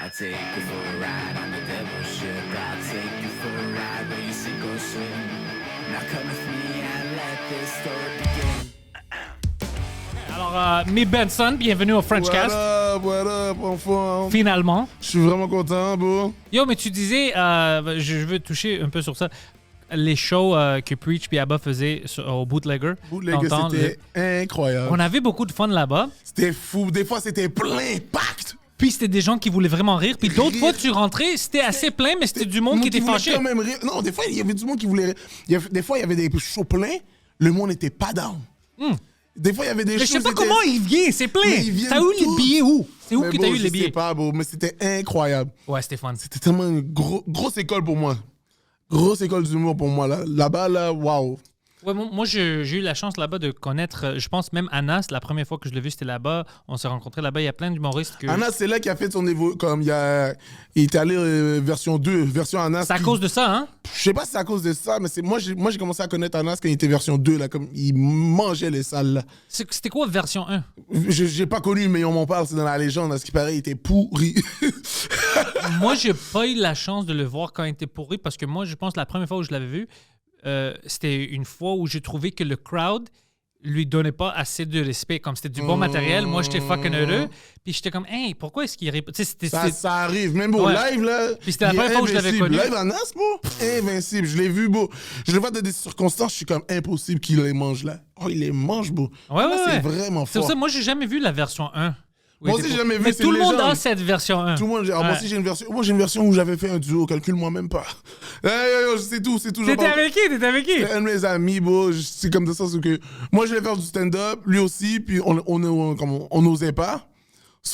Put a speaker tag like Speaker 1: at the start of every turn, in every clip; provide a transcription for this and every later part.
Speaker 1: I'll take you for a ride on the devil's ship. I'll take you for a ride where you sink or swim. Now come with me and let this story begin.
Speaker 2: Alors, Mi Benson, bienvenue au Frenchcast.
Speaker 3: What up, enfant?
Speaker 2: Finalement.
Speaker 3: Je suis vraiment content, bro.
Speaker 2: Yo, mais tu disais, je veux toucher un peu sur ça. Les shows que Preach et Abba faisaient au Bootlegger.
Speaker 3: Bootlegger, c'était incroyable.
Speaker 2: On avait beaucoup de fun là-bas.
Speaker 3: C'était fou. Des fois, c'était plein, pacte.
Speaker 2: Puis c'était des gens qui voulaient vraiment rire. Puis d'autres fois, tu rentrais, c'était assez plein, mais c'était du monde qui était fâché.
Speaker 3: Quand même rire. Non, des fois, il y avait du monde qui voulait rire. Des fois, il y avait des shows pleins. Le monde n'était pas down. Des fois, il y avait des shows...
Speaker 2: Mais je sais pas comment ils viennent, c'est plein. T'as eu les billets où? C'est où que t'as eu les billets?
Speaker 3: Je sais pas, bro, mais c'était incroyable.
Speaker 2: Ouais, c'était fun.
Speaker 3: C'était tellement une grosse école pour moi. Grosse école d'humour pour moi. Là-bas, là, waouh.
Speaker 2: Ouais, moi, j'ai eu la chance là-bas de connaître, je pense même Anas, la première fois que je l'ai vu, c'était là-bas. On s'est rencontrés là-bas. Il y a plein d'humoristes que...
Speaker 3: Anas, c'est là qu'il a fait son évolution. Comme il était allé version 2, version Anas.
Speaker 2: C'est à cause de ça, hein?
Speaker 3: Je sais pas si c'est à cause de ça, mais moi, j'ai commencé à connaître Anas quand il était version 2, là, comme il mangeait les salles, là.
Speaker 2: C'était quoi version 1?
Speaker 3: J'ai pas connu, mais on m'en parle, c'est dans la légende. À ce qui paraît, il était pourri.
Speaker 2: Moi, j'ai pas eu la chance de le voir quand il était pourri parce que moi, je pense que la première fois où je l'avais vu, c'était une fois où j'ai trouvé que le crowd lui donnait pas assez de respect. Comme c'était du bon matériel, moi, j'étais fucking heureux. Puis j'étais comme, hey, pourquoi est-ce qu'il répond?
Speaker 3: Ça arrive. Même beau, live, là.
Speaker 2: Puis c'était la première fois où je l'avais connu.
Speaker 3: Live Anas, beau. Invincible. Je l'ai vu, beau. Je le vois dans des circonstances, je suis comme impossible qu'il les mange, là. Oh, il les mange, beau.
Speaker 2: Ouais.
Speaker 3: C'est vraiment fort.
Speaker 2: C'est pour ça, moi, j'ai jamais vu la version 1.
Speaker 3: Moi aussi, j'ai jamais vu.
Speaker 2: Mais tout le monde a cette version 1.
Speaker 3: Tout le monde. Moi aussi, j'ai une version. Moi, j'ai une version où j'avais fait un duo. Calcule-moi même pas. C'est tout. C'est toujours.
Speaker 2: T'étais avec qui?
Speaker 3: C'est un de mes amis, bro. C'est comme de ça. Que moi, je vais faire du stand-up, lui aussi, puis on n'osait pas.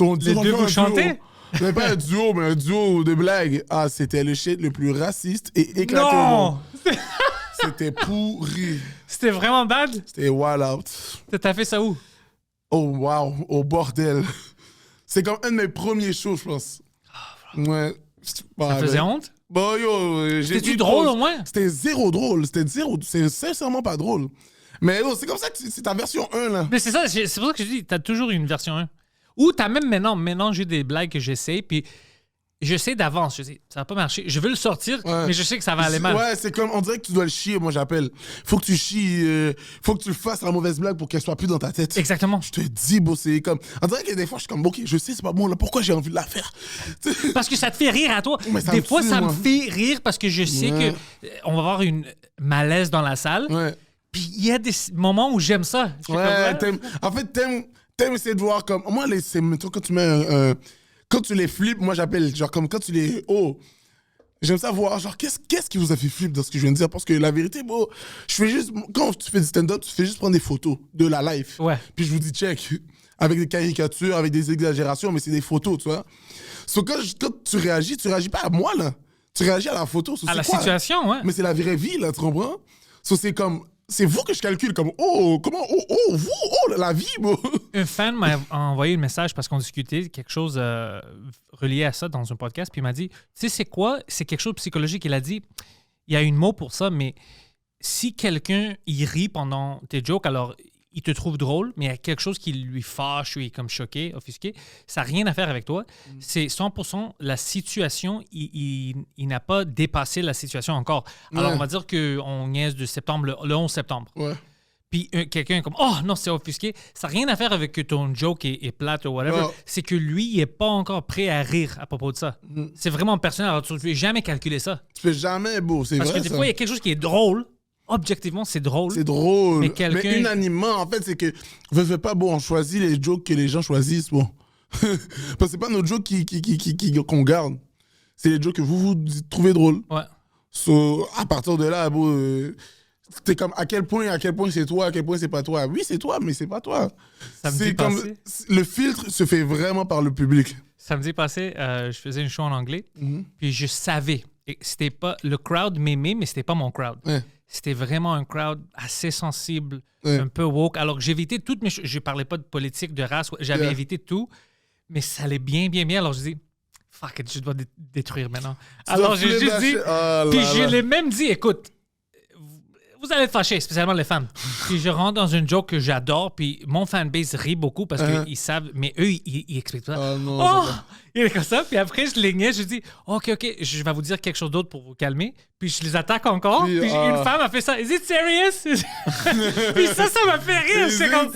Speaker 2: Les deux, vous chantez?
Speaker 3: Mais pas un duo, mais un duo de blagues. Ah, c'était le shit le plus raciste et éclaté.
Speaker 2: Non!
Speaker 3: C'était pourri.
Speaker 2: C'était vraiment bad?
Speaker 3: C'était wild out.
Speaker 2: T'as fait ça où?
Speaker 3: Oh, wow. Au bordel. C'est comme un de mes premiers shows, je pense. Ouais.
Speaker 2: Ça faisait honte?
Speaker 3: Bon, yo,
Speaker 2: c'était-tu drôle au moins?
Speaker 3: C'était zéro drôle. C'est sincèrement pas drôle. Mais yo, c'est comme ça que c'est ta version 1, là.
Speaker 2: Mais c'est ça, c'est pour ça que je dis, t'as toujours une version 1. Ou t'as même maintenant j'ai des blagues que j'essaie, puis je sais d'avance, je sais, ça va pas marcher. Je veux le sortir, mais je sais que ça va aller mal.
Speaker 3: Ouais, c'est comme, on dirait que tu dois le chier, moi j'appelle. Faut que tu chies, faut que tu fasses la mauvaise blague pour qu'elle soit plus dans ta tête.
Speaker 2: Exactement.
Speaker 3: Je te dis, beau, c'est comme... On dirait que des fois, je suis comme, ok, je sais, c'est pas bon, là, pourquoi j'ai envie de la faire?
Speaker 2: Parce que ça te fait rire à toi. Des fois, ça me fait rire parce que je sais que on va avoir une malaise dans la salle.
Speaker 3: Ouais.
Speaker 2: Puis il y a des moments où j'aime ça.
Speaker 3: En fait, t'aimes essayer de voir comme... Moi, c'est quand tu mets quand tu les flippes, moi j'appelle, genre comme quand tu les... Oh, j'aime ça voir, genre qu'est-ce qui vous a fait flip dans ce que je viens de dire? Parce que la vérité, bon, je fais juste... Quand tu fais du stand-up, tu fais juste prendre des photos de la life.
Speaker 2: Ouais.
Speaker 3: Puis je vous dis check, avec des caricatures, avec des exagérations, mais c'est des photos, tu vois. Quand tu réagis pas à moi, là. Tu réagis à la photo.
Speaker 2: À la situation, ouais.
Speaker 3: Mais c'est la vraie vie, là, tu comprends? C'est comme... C'est vous que je calcule comme la vie, bro.
Speaker 2: Un fan m'a envoyé un message parce qu'on discutait quelque chose relié à ça dans un podcast, puis il m'a dit, tu sais c'est quoi? C'est quelque chose de psychologique. Il a dit, il y a une mot pour ça, mais si quelqu'un il rit pendant tes jokes, alors il te trouve drôle, mais il y a quelque chose qui lui fâche ou il est comme choqué, offusqué, ça n'a rien à faire avec toi. C'est 100% la situation, il n'a pas dépassé la situation encore. Alors, on va dire qu'on niaise de septembre, le 11 septembre.
Speaker 3: Ouais.
Speaker 2: Puis quelqu'un est comme « Oh non, c'est offusqué ». Ça n'a rien à faire avec que ton joke est plate ou whatever.
Speaker 3: Oh.
Speaker 2: C'est que lui, il n'est pas encore prêt à rire à propos de ça. C'est vraiment personnel. Alors, tu ne peux jamais calculer ça.
Speaker 3: Tu fais jamais, beau, c'est vrai.
Speaker 2: Parce que des fois, il y a quelque chose qui est drôle. Objectivement, c'est drôle.
Speaker 3: C'est drôle.
Speaker 2: Mais
Speaker 3: unanimement, en fait, c'est que... Fais pas, bon, on choisit les jokes que les gens choisissent, bon. Parce que c'est pas nos jokes qu'on garde. C'est les jokes que vous trouvez drôles.
Speaker 2: Ouais.
Speaker 3: À partir de là, bon... T'es comme à quel point c'est toi, à quel point c'est pas toi. Oui, c'est toi, mais c'est pas toi.
Speaker 2: Samedi passé,
Speaker 3: le filtre se fait vraiment par le public.
Speaker 2: Samedi passé, je faisais une show en anglais, puis je savais. C'était pas le crowd m'aimait, mais c'était pas mon crowd.
Speaker 3: Ouais.
Speaker 2: C'était vraiment un crowd assez sensible,
Speaker 3: Ouais.
Speaker 2: un peu woke. Alors que j'ai évité toutes mes... Je parlais pas de politique, de race. J'avais évité tout, mais ça allait bien. Alors je dis, fuck it, je dois détruire maintenant. Alors j'ai juste dit... puis je l'ai même dit, écoute, vous allez être fâchés, spécialement les femmes. Puis je rentre dans une joke que j'adore, puis mon fanbase rit beaucoup parce qu'ils savent, mais eux, ils expliquent ça.
Speaker 3: Ah non,
Speaker 2: Oh!
Speaker 3: c'est pas-
Speaker 2: Il est comme ça, puis après, je les niaise, je dis, OK, je vais vous dire quelque chose d'autre pour vous calmer. Puis je les attaque encore,
Speaker 3: Puis,
Speaker 2: puis une femme a fait ça. Is it serious? Puis ça m'a fait rire. C'est comme,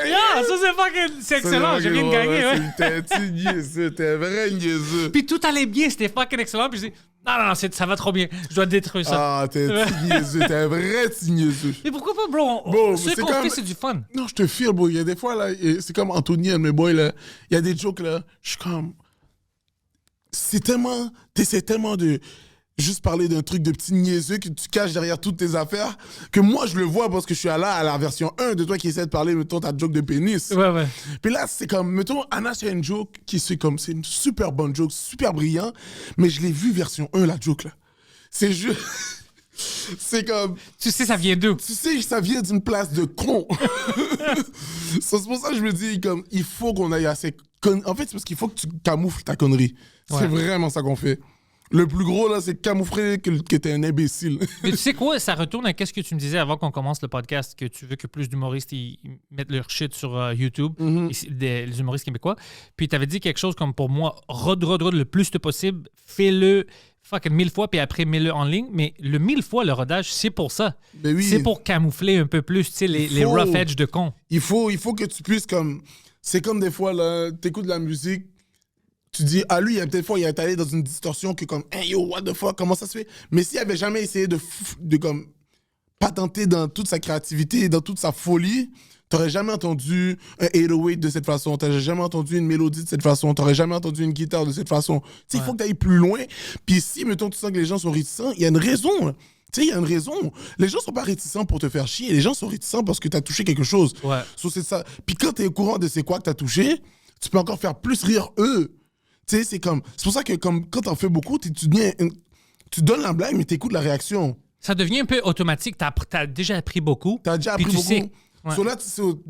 Speaker 2: yeah, ça c'est fucking, c'est excellent, je viens de gagner. Ouais.
Speaker 3: T'es niaiseux, t'es un vrai niaiseux.
Speaker 2: Puis tout allait bien, c'était fucking excellent, puis je dis, non, ça va trop bien, je dois détruire ça.
Speaker 3: Ah, t'es petit niaiseux, t'es un vrai petit niaiseux.
Speaker 2: Mais pourquoi pas, bro?
Speaker 3: Bon,
Speaker 2: Ce
Speaker 3: c'est
Speaker 2: qu'on
Speaker 3: comme-
Speaker 2: fait, c'est du fun.
Speaker 3: Non, je te file, bro. Il y a des fois, là, c'est comme Anthony, un de mes boys, là. Il y a des jokes, là. Je suis comme. C'est tellement. T'essaies tellement de juste parler d'un truc de petit niaiseux que tu caches derrière toutes tes affaires que moi, je le vois parce que je suis là à la version 1 de toi qui essaie de parler, mettons, ta joke de pénis.
Speaker 2: Ouais.
Speaker 3: Puis là, c'est comme, mettons, Anna, c'est une joke qui c'est comme, c'est une super bonne joke, super brillant, mais je l'ai vu version 1, la joke, là. C'est juste. C'est comme.
Speaker 2: Tu sais, ça vient d'où?
Speaker 3: Tu sais, ça vient d'une place de con. C'est pour ça que je me dis, comme, il faut qu'on aille à ces En fait, c'est parce qu'il faut que tu camoufles ta connerie.
Speaker 2: Ouais.
Speaker 3: C'est vraiment ça qu'on fait. Le plus gros, là, c'est camoufler que t'es un imbécile.
Speaker 2: Mais tu sais quoi, ça retourne à ce que tu me disais avant qu'on commence le podcast, que tu veux que plus d'humoristes ils mettent leur shit sur YouTube, les humoristes québécois. Puis tu avais dit quelque chose comme pour moi, rod le plus possible, fais-le fucking 1000 fois, puis après mets-le en ligne. Mais le 1000 fois, le rodage, c'est pour ça.
Speaker 3: Mais oui.
Speaker 2: C'est pour camoufler un peu plus, tu sais, les
Speaker 3: faut-
Speaker 2: rough edge de con.
Speaker 3: Il faut que tu puisses, comme... C'est comme des fois, là, t'écoutes de la musique, tu dis, ah, lui, il y a peut-être fois, il est allé dans une distorsion que comme, hey, yo, what the fuck, comment ça se fait? Mais s'il avait jamais essayé de comme, patenter dans toute sa créativité, dans toute sa folie, t'aurais jamais entendu un 808 de cette façon, t'aurais jamais entendu une mélodie de cette façon, t'aurais jamais entendu une guitare de cette façon. Tu sais, il faut que t'ailles plus loin. Puis si, mettons, tu sens que les gens sont réticents, il y a une raison, là. Tu sais, il y a une raison. Les gens sont pas réticents pour te faire chier. Les gens sont réticents parce que t'as touché quelque chose.
Speaker 2: Ouais.
Speaker 3: So, c'est ça. Puis quand t'es au courant de c'est quoi que t'as touché, tu peux encore faire plus rire eux. Tu sais, c'est comme... C'est pour ça que comme, quand t'en fais beaucoup, tu donnes la blague, mais t'écoutes la réaction.
Speaker 2: Ça devient un peu automatique. T'as déjà appris beaucoup.
Speaker 3: T'as déjà
Speaker 2: puis
Speaker 3: appris
Speaker 2: tu
Speaker 3: beaucoup.
Speaker 2: sais. Ouais.
Speaker 3: So là,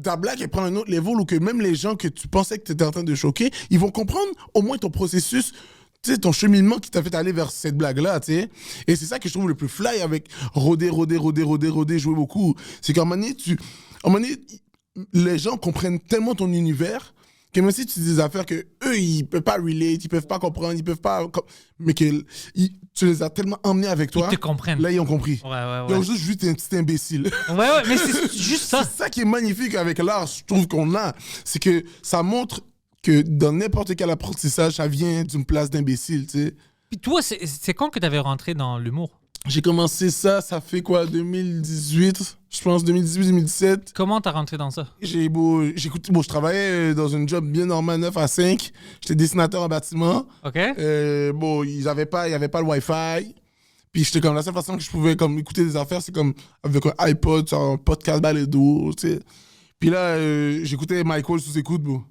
Speaker 3: ta blague, elle prend un autre level où que même les gens que tu pensais que t'étais en train de choquer, ils vont comprendre au moins ton processus, tu sais, ton cheminement qui t'a fait aller vers cette blague-là, tu sais. Et c'est ça que je trouve le plus fly avec rôder, jouer beaucoup. C'est qu'à un moment donné, les gens comprennent tellement ton univers que même si tu dis des affaires que eux ils peuvent pas relate, ils peuvent pas comprendre, ils peuvent pas... Mais que tu les as tellement emmenés avec toi.
Speaker 2: Ils te comprennent.
Speaker 3: Là, ils ont compris.
Speaker 2: Ouais.
Speaker 3: Ils ont juste vu que t'es un petit imbécile.
Speaker 2: Ouais, mais c'est juste ça.
Speaker 3: C'est ça qui est magnifique avec l'art, je trouve qu'on a. C'est que ça montre que dans n'importe quel apprentissage, ça vient d'une place d'imbécile, tu sais.
Speaker 2: Puis toi, c'est quand que t'avais rentré dans l'humour?
Speaker 3: J'ai commencé ça fait quoi, 2018, je pense, 2018-2017.
Speaker 2: Comment t'as rentré dans ça?
Speaker 3: Je travaillais dans une job bien normale, 9 à 5. J'étais dessinateur en bâtiment.
Speaker 2: OK?
Speaker 3: Il y avait pas le Wi-Fi. Puis j'étais comme, la seule façon que je pouvais comme écouter des affaires, c'est comme avec un iPod, sur un podcast balado, tu sais. Puis là, j'écoutais Michael sous écoute, bro.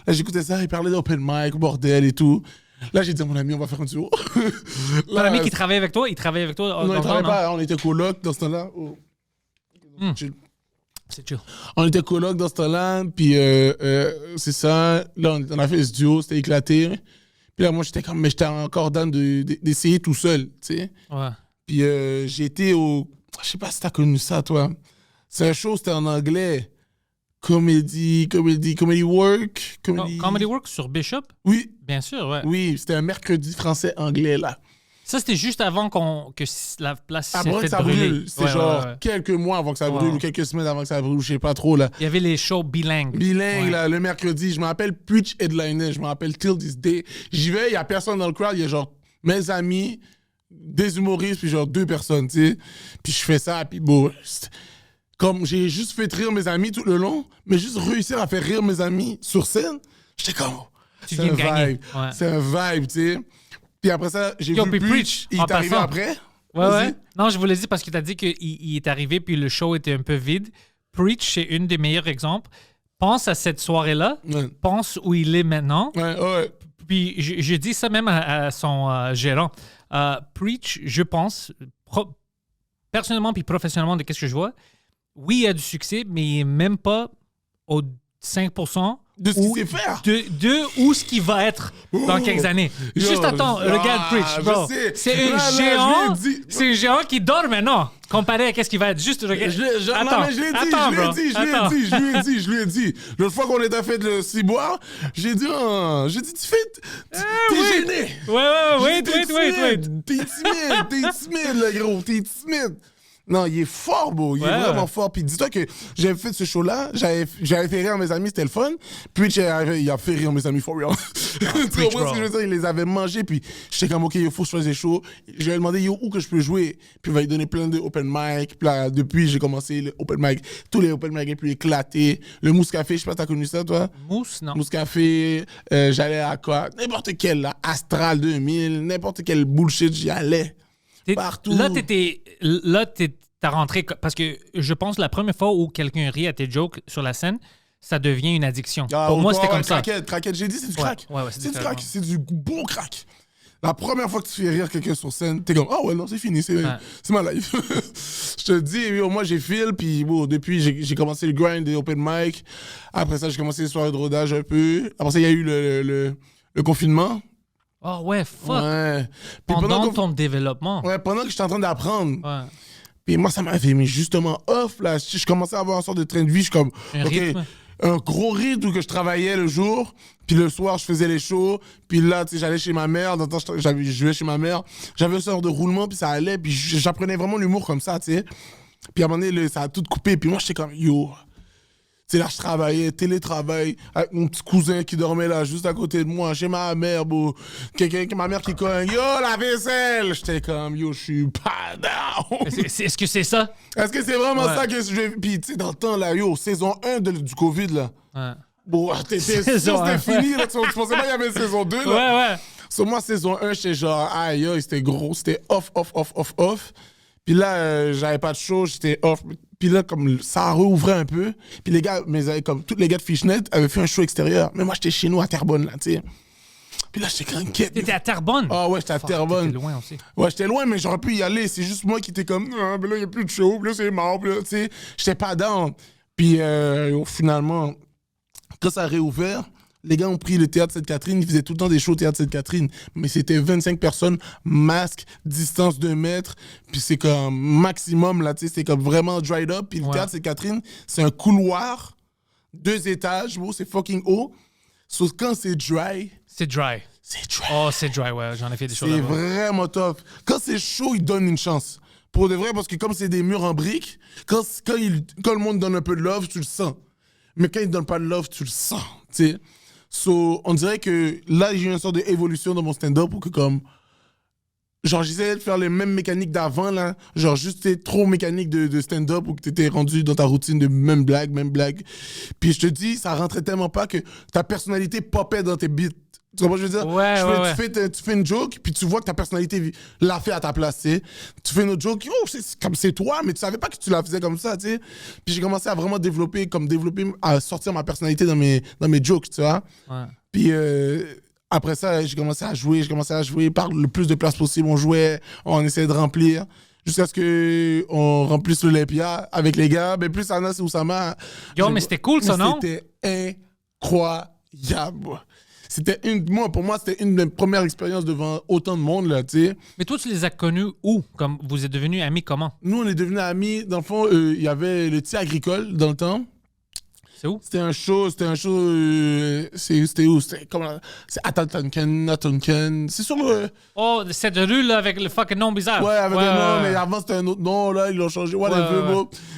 Speaker 3: Là, j'écoutais ça, il parlait d'open mic, bordel et tout. Là, j'ai dit à mon ami, on va faire un duo.
Speaker 2: Ton ami qui travaillait avec toi, il travaillait avec toi?
Speaker 3: Non, il travaillait pas, on était coloc dans ce temps-là. Oh. Chill.
Speaker 2: C'est chill.
Speaker 3: On était coloc dans ce temps-là, puis c'est ça. Là, on a fait ce duo, c'était éclaté. Puis là, moi, j'étais encore dans d'essayer tout seul, tu sais.
Speaker 2: Ouais.
Speaker 3: Puis j'ai été au... Je sais pas si t'as connu ça, toi. C'est un show, c'était en anglais. Comedy Work.
Speaker 2: Comedy Work sur Bishop?
Speaker 3: Oui,
Speaker 2: Bien sûr, ouais.
Speaker 3: oui, c'était un mercredi français-anglais, là.
Speaker 2: Ça, c'était juste avant que la place s'est
Speaker 3: Après
Speaker 2: fait
Speaker 3: que ça
Speaker 2: brûler.
Speaker 3: brûle, c'est
Speaker 2: Ouais,
Speaker 3: genre
Speaker 2: ouais.
Speaker 3: quelques mois avant que ça brûle
Speaker 2: Ouais.
Speaker 3: ou quelques semaines avant que ça brûle, je sais pas trop, là.
Speaker 2: Il y avait les shows bilingues.
Speaker 3: Bilingue,
Speaker 2: Ouais.
Speaker 3: là, le mercredi, je me rappelle Preach Headliner, je me rappelle Till This Day. J'y vais, il y a personne dans le crowd, il y a genre mes amis, des humoristes, puis genre 2 personnes, tu sais. Puis je fais ça, puis bon, comme j'ai juste fait rire mes amis tout le long, mais juste réussir à faire rire mes amis sur scène, j'étais comme,
Speaker 2: Tu
Speaker 3: c'est
Speaker 2: viens
Speaker 3: un
Speaker 2: de gagner.
Speaker 3: vibe.
Speaker 2: Ouais.
Speaker 3: C'est un vibe, tu sais. Puis après ça, j'ai
Speaker 2: Yo,
Speaker 3: vu
Speaker 2: puis
Speaker 3: Preach,
Speaker 2: Preach,
Speaker 3: il
Speaker 2: en
Speaker 3: est arrivé
Speaker 2: passant.
Speaker 3: après.
Speaker 2: Ouais,
Speaker 3: Vas-y.
Speaker 2: ouais. Non, je vous l'ai dit parce que tu as dit qu'il est arrivé puis le show était un peu vide. Preach, c'est une des meilleurs exemples. Pense à cette soirée-là.
Speaker 3: Ouais.
Speaker 2: Pense où il est maintenant.
Speaker 3: Ouais.
Speaker 2: Puis je dis ça même à son gérant. Preach, je pense, personnellement puis professionnellement de qu'est-ce que je vois, oui, il a du succès, mais il n'est même pas au 5%
Speaker 3: De ce qu'il sait faire.
Speaker 2: de où ce qu'il va être dans
Speaker 3: Oh.
Speaker 2: quelques années.
Speaker 3: Yo,
Speaker 2: Juste attends, regarde Preach,
Speaker 3: je
Speaker 2: bro.
Speaker 3: sais.
Speaker 2: C'est
Speaker 3: Là,
Speaker 2: un
Speaker 3: je
Speaker 2: géant.
Speaker 3: lui ai dit-
Speaker 2: C'est un géant qui dort maintenant. Comparé à qu'est-ce qui va être juste...
Speaker 3: Non, mais je l'ai dit. L'autre fois qu'on était fait le ciboire, j'ai dit, t'es gêné.
Speaker 2: Ouais.
Speaker 3: T'es timide, le gros, t'es timide. Non, il est fort, bro. Il est vraiment fort. Puis dis-toi que j'avais fait ce show-là, j'avais fait rire mes amis, c'était le fun. Puis il a fait rire mes amis for real. Tu comprends ce que je veux dire? Il les avait mangés. Puis j'étais comme, OK, il faut que je fasse des shows. Je lui ai demandé, où que je peux jouer? Puis il va lui donner plein de open mic. Puis là, depuis, j'ai commencé le open mic. Tous les open mic les plus éclatés. Le Mousse Café, je sais pas si t'as connu ça, toi?
Speaker 2: Mousse, non.
Speaker 3: Mousse Café, j'allais à quoi? N'importe quel, là, Astral 2000, n'importe quel bullshit, j'y allais. Partout.
Speaker 2: Là, t'as rentré... Parce que je pense la première fois où quelqu'un rit à tes jokes sur la scène, ça devient une addiction. Pour moi, c'était comme ça.
Speaker 3: Craquette, j'ai dit, c'est du crack.
Speaker 2: Ouais,
Speaker 3: c'est du crack, c'est du bon crack. La première fois que tu fais rire quelqu'un sur scène, t'es comme, ah ouais, non, c'est fini, c'est ma life. Je te dis, moi, j'ai fil, puis bon, depuis, j'ai commencé le grind des open mic. Après ça, j'ai commencé les soirées de rodage un peu. Après ça, il y a eu le confinement.
Speaker 2: Oh ouais, fuck.
Speaker 3: Ouais. Puis
Speaker 2: pendant ton développement.
Speaker 3: Ouais, pendant que j'étais en train d'apprendre.
Speaker 2: Ouais.
Speaker 3: Puis moi, ça m'avait mis justement off, là. Je commençais à avoir une sorte de train de vie. Je suis comme, un gros rythme où que je travaillais le jour. Puis le soir, je faisais les shows. Puis là, tu sais, j'allais chez ma mère. Dans le temps, je jouais chez ma mère. J'avais une sorte de roulement, puis ça allait. Puis j'apprenais vraiment l'humour comme ça, tu sais. Puis à un moment donné, ça a tout coupé. Puis moi, j'étais comme, yo... Tu sais, là, je travaillais, télétravail, avec mon petit cousin qui dormait là, juste à côté de moi, chez ma mère, bro. Ma mère qui cogne, yo, la vaisselle! J'étais comme, yo, je suis pas down!
Speaker 2: Est-ce que c'est ça?
Speaker 3: Est-ce que c'est vraiment ça que je vais... Puis, tu sais, dans le temps, là, yo, saison 1 du COVID, là. Ouais. Bon, t'étais sûr c'était fini, là. Tu pensais pas qu'il y avait saison 2, là?
Speaker 2: Ouais.
Speaker 3: Sur moi, saison 1, j'étais genre, aïe, c'était gros, c'était off. Puis là, j'avais pas de show, j'étais off. Puis là, comme ça rouvrait un peu. Puis les gars, comme tous les gars de Fishnet avaient fait un show extérieur. Mais moi, j'étais chez nous à Terrebonne, là, tu sais. Puis là, j'étais inquiète.
Speaker 2: T'étais à Terrebonne?
Speaker 3: Ah ouais, j'étais à Terrebonne.
Speaker 2: T'étais loin aussi.
Speaker 3: Ouais, j'étais loin, mais j'aurais pu y aller. C'est juste moi qui étais comme, ah, mais là, il n'y a plus de show. Puis là, c'est mort. Puis là, tu sais, j'étais pas down. Puis finalement, quand ça a réouvert, les gars ont pris le Théâtre Sainte-Catherine. Ils faisaient tout le temps des shows au Théâtre Sainte-Catherine. Mais c'était 25 personnes, masque, distance de mètres. Puis c'est comme maximum, là, tu sais, c'est comme vraiment dried up. Puis le Théâtre Sainte-Catherine, c'est un couloir, 2 étages, bro, c'est fucking haut. Sauf quand c'est dry...
Speaker 2: C'est dry. Oh, c'est dry, ouais. J'en ai fait des choses là-bas.
Speaker 3: C'est vraiment top. Quand c'est chaud, ils donnent une chance. Pour de vrai, parce que comme c'est des murs en briques, quand le monde donne un peu de love, tu le sens. Mais quand ils donnent pas de love, tu le sens, tu sais. So, on dirait que là, j'ai eu une sorte d'évolution dans mon stand-up où que comme... Genre, j'essayais de faire les mêmes mécaniques d'avant, là. Genre, juste, t'es trop mécanique de stand-up où que t'étais rendu dans ta routine de même blague. Puis je te dis, ça rentrait tellement pas que ta personnalité popait dans tes beats. Tu comprends ce que je veux dire?
Speaker 2: Ouais.
Speaker 3: Tu fais une joke, puis tu vois que ta personnalité l'a fait à ta place, tu sais. Tu fais une autre joke, c'est toi, mais tu savais pas que tu la faisais comme ça, tu sais. Puis j'ai commencé à vraiment développer, à sortir ma personnalité dans mes jokes, tu vois.
Speaker 2: Ouais.
Speaker 3: Puis après ça, j'ai commencé à jouer par le plus de place possible. On jouait, on essayait de remplir, jusqu'à ce qu'on remplisse l'Olympia avec les gars. Mais plus Anas et Oussama.
Speaker 2: Yo, mais c'était cool, ça, non?
Speaker 3: C'était incroyable. Pour moi, c'était une de mes premières expériences devant autant de monde, là, tu sais.
Speaker 2: Mais toi, tu les as connus où? Comme vous êtes devenus amis comment?
Speaker 3: Nous, on est devenus amis. Dans le fond, il y avait le Thé agricole dans le temps.
Speaker 2: C'est où?
Speaker 3: C'était un show, c'était où? C'est à Tatanken. C'est sur le...
Speaker 2: Oh, cette rue, là, avec le fucking nom bizarre.
Speaker 3: Ouais, avec le nom, mais avant, c'était un autre nom, là, ils l'ont changé. Ouais.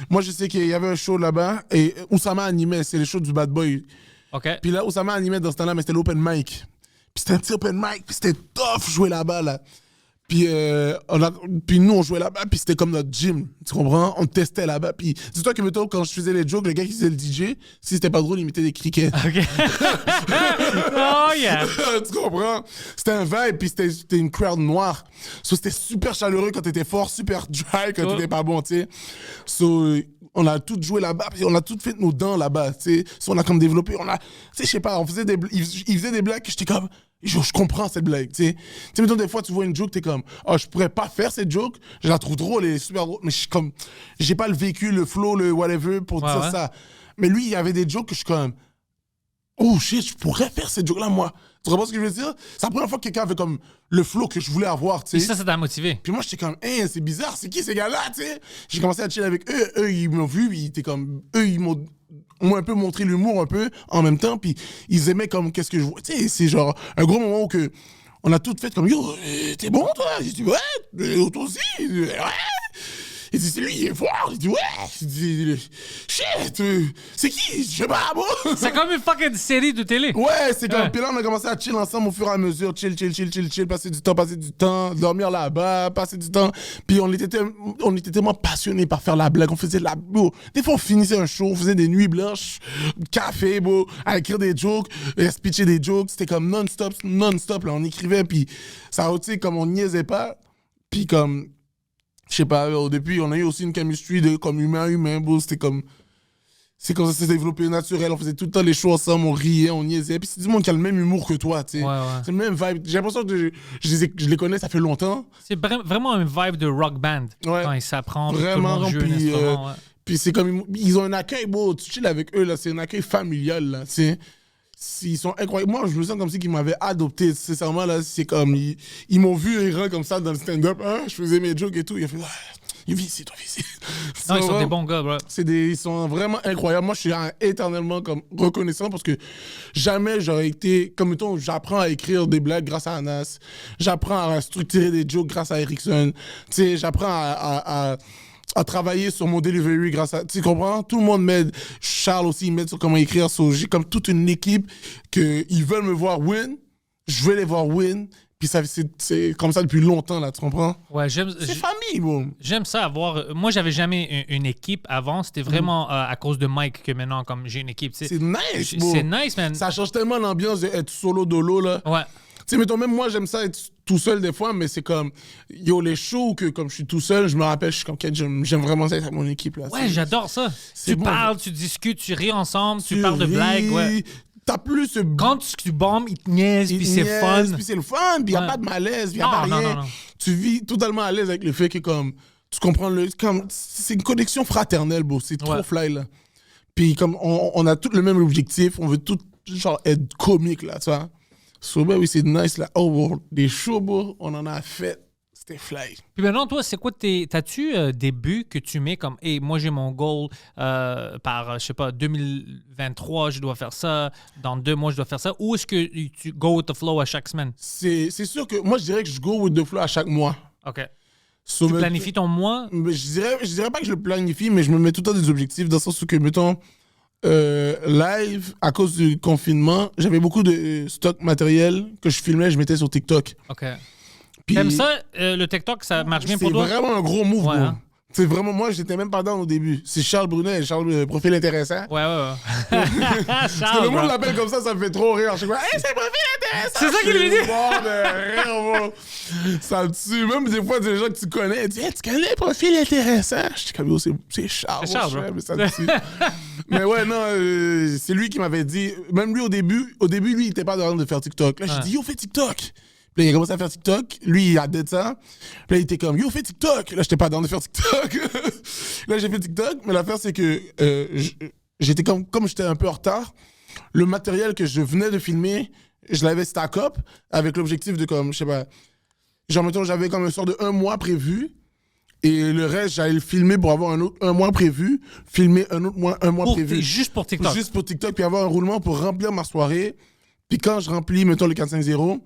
Speaker 3: Moi, je sais qu'il y avait un show là-bas, et Oussama animait, c'est le show du Bad Boy.
Speaker 2: OK.
Speaker 3: Puis là, Oussama animait dans ce temps-là, mais c'était l'open mic. Puis c'était un petit open mic, puis c'était tough jouer là-bas, là. Puis, puis nous, on jouait là-bas, puis c'était comme notre gym, tu comprends? On testait là-bas. Puis dis-toi que, mettons, quand je faisais les jokes, le gars qui faisait le DJ, si c'était pas drôle, il mettait des criquets.
Speaker 2: OK. Oh, yeah!
Speaker 3: Tu comprends? C'était un vibe, puis c'était une crowd noire. So, c'était super chaleureux quand t'étais fort, super dry quand t'étais pas bon, tu sais. So, on a tout joué là-bas, puis on a tout fait nos dents là-bas, tu sais. So, on a comme développé, tu sais, je sais pas, il faisait des blagues que j'étais comme... Je comprends cette blague, tu sais. Tu sais, mettons, des fois, tu vois une joke, t'es comme, je pourrais pas faire cette joke, je la trouve drôle, elle est super drôle, mais j'ai pas le vécu, le flow, le whatever pour dire ça. Mais lui, il y avait des jokes que je suis comme, oh shit, je pourrais faire cette joke-là, moi. Tu comprends ce que je veux dire? C'est la première fois que quelqu'un avait comme le flow que je voulais avoir, tu
Speaker 2: Et
Speaker 3: sais.
Speaker 2: ça t'a motivé.
Speaker 3: Puis moi, j'étais comme, hey, c'est bizarre, c'est qui ces gars-là, tu sais? J'ai commencé à chiller avec eux. Eux, ils m'ont vu, ils étaient comme, eux, ils m'ont un peu montré l'humour un peu en même temps. Puis ils aimaient comme, qu'est-ce que je vois. Tu sais, c'est genre un gros moment où que on a tout fait comme, yo, t'es bon, toi? J'ai dit, ouais, toi aussi, ouais. Il dit, c'est lui, il est fort. Il dit, ouais. Il dit, shit, c'est qui? Je sais pas, bon.
Speaker 2: C'est comme une fucking série de télé.
Speaker 3: Ouais, c'est comme.
Speaker 2: Ouais.
Speaker 3: Puis là, on a commencé à chill ensemble au fur et à mesure. Chill, passer du temps, dormir là-bas, passer du temps. Puis on était tellement passionnés par faire la blague. On faisait de la. Bro. Des fois, on finissait un show, on faisait des nuits blanches, café, bro, à écrire des jokes, à speecher des jokes. C'était comme non-stop. Là, on écrivait, puis ça, tu sais, comme on niaisait pas. Puis comme. Je sais pas, au début, on a eu aussi une chemistry de comme humain, bro. C'était comme. C'est comme ça s'est développé naturel. On faisait tout le temps les shows ensemble, on riait, on niaisait. Puis c'est du monde qui a le même humour que toi, tu sais.
Speaker 2: Ouais.
Speaker 3: C'est le même vibe. J'ai l'impression que je les connais, ça fait longtemps.
Speaker 2: C'est vraiment un vibe de rock band.
Speaker 3: Ouais.
Speaker 2: Quand ils s'apprennent,
Speaker 3: Vraiment,
Speaker 2: tout le monde joue un
Speaker 3: puis,
Speaker 2: instrument. Ouais.
Speaker 3: Puis c'est comme. Ils ont un accueil, beau. Tu chill avec eux, là. C'est un accueil familial, là. Tu sais. Ils sont incroyables. Moi, je me sens comme si ils m'avaient adopté. Sincèrement, là, c'est comme. Ils m'ont vu errant comme ça dans le stand-up. Hein? Je faisais mes jokes et tout. Ils ont fait. Viens ici, toi, viens ici.
Speaker 2: Non, ils sont des bons gars, bro.
Speaker 3: Ils sont vraiment incroyables. Moi, je suis éternellement comme reconnaissant parce que jamais j'aurais été. Comme mettons, j'apprends à écrire des blagues grâce à Anas. J'apprends à structurer des jokes grâce à Erickson. Tu sais, j'apprends à travailler sur mon delivery grâce à. Tu comprends? Tout le monde m'aide. Charles aussi, il m'aide sur comment écrire. J'ai comme toute une équipe qu'ils veulent me voir win. Je veux les voir win. Puis ça, c'est comme ça depuis longtemps, là, tu comprends?
Speaker 2: Ouais,
Speaker 3: C'est famille, bon.
Speaker 2: J'aime ça avoir. Moi, j'avais jamais une équipe avant. C'était vraiment à cause de Mike que maintenant, comme j'ai une équipe.
Speaker 3: C'est nice, bro.
Speaker 2: C'est nice, man.
Speaker 3: Ça change tellement l'ambiance d'être solo dolo, là.
Speaker 2: Ouais.
Speaker 3: Tu sais, mettons, même moi, j'aime ça être tout seul des fois, mais c'est comme, yo, les shows que comme je suis tout seul, je me rappelle, je suis comme, j'aime vraiment ça être avec mon équipe, là.
Speaker 2: Ouais, j'adore ça. Tu
Speaker 3: bon,
Speaker 2: parles, tu discutes, tu ris ensemble, tu parles de blagues. Ouais.
Speaker 3: T'as plus ce.
Speaker 2: Quand tu bombes, ils te niaisent, puis c'est fun.
Speaker 3: Puis c'est le fun, puis y a
Speaker 2: Ouais.
Speaker 3: pas de malaise, puis y a pas
Speaker 2: Non,
Speaker 3: rien.
Speaker 2: non.
Speaker 3: Tu vis totalement à l'aise avec le fait que, comme, tu comprends comme, c'est une connexion fraternelle, bro. C'est trop
Speaker 2: Ouais.
Speaker 3: fly, là. Puis comme, on a tous le même objectif, on veut tous, genre, être comique, là, tu vois. So, ben oui, c'est nice, là. Oh, bro, des shows, bro, on en a fait. C'était fly.
Speaker 2: Puis maintenant, toi, c'est quoi t'as-tu des buts que tu mets comme, hey, moi, j'ai mon goal par, je sais pas, 2023, je dois faire ça. Dans 2 mois, je dois faire ça. Ou est-ce que tu go with the flow à chaque semaine?
Speaker 3: C'est sûr que, moi, je dirais que je go with the flow à chaque mois.
Speaker 2: OK.
Speaker 3: So,
Speaker 2: Tu
Speaker 3: mais-
Speaker 2: planifies ton mois?
Speaker 3: mais je dirais pas que je le planifie, mais je me mets tout le temps des objectifs dans le sens où que, mettons, live, à cause du confinement, j'avais beaucoup de stock matériel que je filmais, je mettais sur TikTok.
Speaker 2: OK.
Speaker 3: Puis
Speaker 2: T'aimes ça, le TikTok, ça marche bien pour
Speaker 3: c'est
Speaker 2: toi?
Speaker 3: vraiment un gros move,
Speaker 2: Ouais,
Speaker 3: bro.
Speaker 2: hein?
Speaker 3: C'est vraiment, moi, j'étais même pas dans au début. C'est Charles Brunet, profil intéressant.
Speaker 2: Ouais.
Speaker 3: Parce que
Speaker 2: Charles,
Speaker 3: le monde
Speaker 2: bro.
Speaker 3: l'appelle comme ça me fait trop rire. Je suis comme, hey, c'est profil intéressant!
Speaker 2: C'est ça qu'il lui dit?
Speaker 3: Je suis mort de rire, bro. Ça me tue. Même des fois, des gens que tu connais, ils disent, hey, tu connais profil intéressant? Je suis comme, yo, c'est Charles.
Speaker 2: C'est Charles,
Speaker 3: mon cher,
Speaker 2: bro.
Speaker 3: mais ça me tue. Mais ouais, non, c'est lui qui m'avait dit, même lui au début, lui, il était pas dans de faire TikTok. Là, j'ai
Speaker 2: Ouais.
Speaker 3: dit, yo, fais TikTok. Puis là, il a commencé à faire TikTok. Lui, il a dit ça. Puis là, il était comme, yo, fais TikTok. Là, j'étais pas dans de faire TikTok. Là, j'ai fait TikTok. Mais l'affaire, c'est que j'étais comme j'étais un peu en retard, le matériel que je venais de filmer, je l'avais stack up avec l'objectif de, comme, je sais pas, genre, mettons, j'avais comme un sort de 1 mois prévu. Et le reste, j'allais le filmer pour avoir un mois prévu, filmer un mois prévu.
Speaker 2: Juste pour TikTok.
Speaker 3: Juste pour TikTok, puis avoir un roulement pour remplir ma soirée. Puis quand je remplis, mettons, le 450,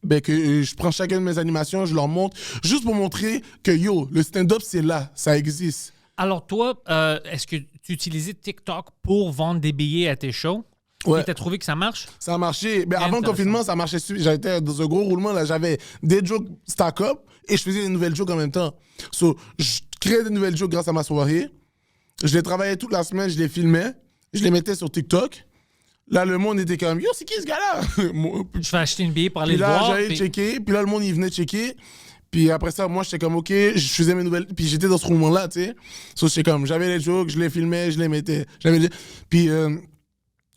Speaker 3: ben que je prends chacune de mes animations, je leur montre, juste pour montrer que, yo, le stand-up, c'est là, ça existe.
Speaker 2: Alors toi, est-ce que tu utilisais TikTok pour vendre des billets à tes shows?
Speaker 3: Ouais.
Speaker 2: Et t'as trouvé que ça marche?
Speaker 3: Ça a marché. Mais avant le
Speaker 2: Intéressant.
Speaker 3: confinement, ça marchait. J'étais dans un gros roulement, là. J'avais des jokes stack-up et je faisais des nouvelles jokes en même temps. So, je créais des nouvelles jokes grâce à ma soirée. Je les travaillais toute la semaine, je les filmais, je les mettais sur TikTok. Là, le monde était comme, yo, c'est qui ce gars-là?
Speaker 2: Je vais acheter une billet pour aller
Speaker 3: Puis
Speaker 2: le
Speaker 3: là,
Speaker 2: voir.
Speaker 3: j'allais
Speaker 2: puis-
Speaker 3: checker. Puis là, le monde, il venait checker. Puis après ça, moi, j'étais comme, OK, je faisais mes nouvelles. Puis j'étais dans ce roulement-là, tu sais. So, j'étais comme, j'avais les jokes, je les filmais, je les mettais. Puis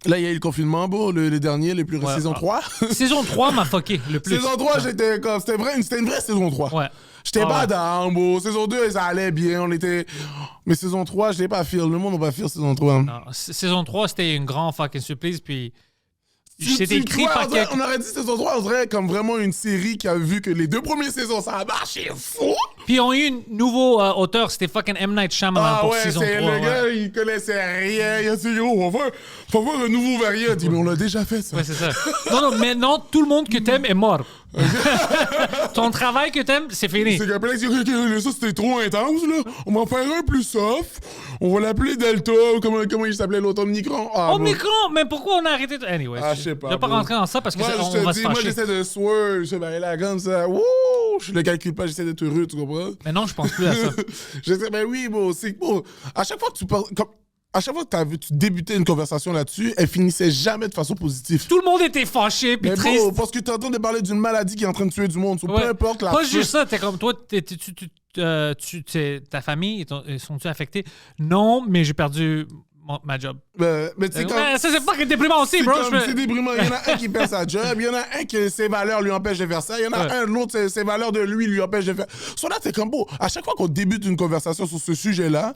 Speaker 3: Là, il y a eu le confinement, bon, le dernier, le plus
Speaker 2: Ouais,
Speaker 3: saison 3.
Speaker 2: Saison 3 m'a fucké le plus.
Speaker 3: Saison 3, j'étais comme. C'était une vraie saison 3.
Speaker 2: Ouais.
Speaker 3: J'étais
Speaker 2: Ah
Speaker 3: pas
Speaker 2: ouais.
Speaker 3: down, bro. Saison 2, ça allait bien. On était. Mais saison 3, je l'ai pas feel. Le monde n'a pas feel saison 3.
Speaker 2: Non, saison 3, c'était une grande fucking surprise. Puis c'était
Speaker 3: Tu
Speaker 2: écrit
Speaker 3: vois,
Speaker 2: par quelqu'un.
Speaker 3: on aurait dit saison 3, on dirait comme vraiment une série qui a vu que les 2 premières saisons, ça a marché fou.
Speaker 2: Puis on a eu un nouveau auteur, c'était fucking M. Night Shyamalan
Speaker 3: Ah
Speaker 2: pour
Speaker 3: ouais,
Speaker 2: saison
Speaker 3: c'est
Speaker 2: 3.
Speaker 3: le gars, il connaissait rien. Il a dit, yo, on va faire un nouveau variant. Il dit, mais on l'a déjà fait, ça.
Speaker 2: Ouais, c'est ça. Non, maintenant, tout le monde que t'aimes est mort. Ton travail que t'aimes, c'est fini.
Speaker 3: C'est qu'après, il dit, OK, là, ça c'était trop intense, là. On va en faire un plus soft. On va l'appeler Delta, ou comment il s'appelait l'autre Omicron. Ah, bon.
Speaker 2: Omicron, mais pourquoi on a arrêté de... Anyway,
Speaker 3: Ah, je sais pas,
Speaker 2: Je vais pas
Speaker 3: bro.
Speaker 2: rentrer dans ça parce que
Speaker 3: Moi,
Speaker 2: on
Speaker 3: je te
Speaker 2: va se
Speaker 3: dis, moi,
Speaker 2: fâcher.
Speaker 3: j'essaie de swerve, je vais là comme ça. Wouh! Je le calcule pas, j'essaie d'être heureux, tu comprends?
Speaker 2: Mais non, je pense plus à ça.
Speaker 3: Ben oui, bon, c'est bon. À chaque fois que tu parles, à chaque fois que tu débutais une conversation là-dessus, elle finissait jamais de façon positive.
Speaker 2: Tout le monde était fâché puis
Speaker 3: Mais
Speaker 2: triste.
Speaker 3: bon, parce que t'es en train de parler d'une maladie qui est en train de tuer du monde.
Speaker 2: Ouais.
Speaker 3: Peu importe la
Speaker 2: Pas juste ça, t'es comme toi, ta famille, sont-ils affectés? Non, mais j'ai perdu ma job.
Speaker 3: Mais tu sais, quand.
Speaker 2: Ouais, ça, c'est fucking déprimant aussi,
Speaker 3: C'est
Speaker 2: bro.
Speaker 3: comme, c'est déprimant. Il y en a un qui perd sa job, il y en a un qui ses valeurs lui empêchent de faire ça, il y en a
Speaker 2: Ouais.
Speaker 3: un autre, ses valeurs de lui empêchent de faire. So là, c'est comme beau. À chaque fois qu'on débute une conversation sur ce sujet-là,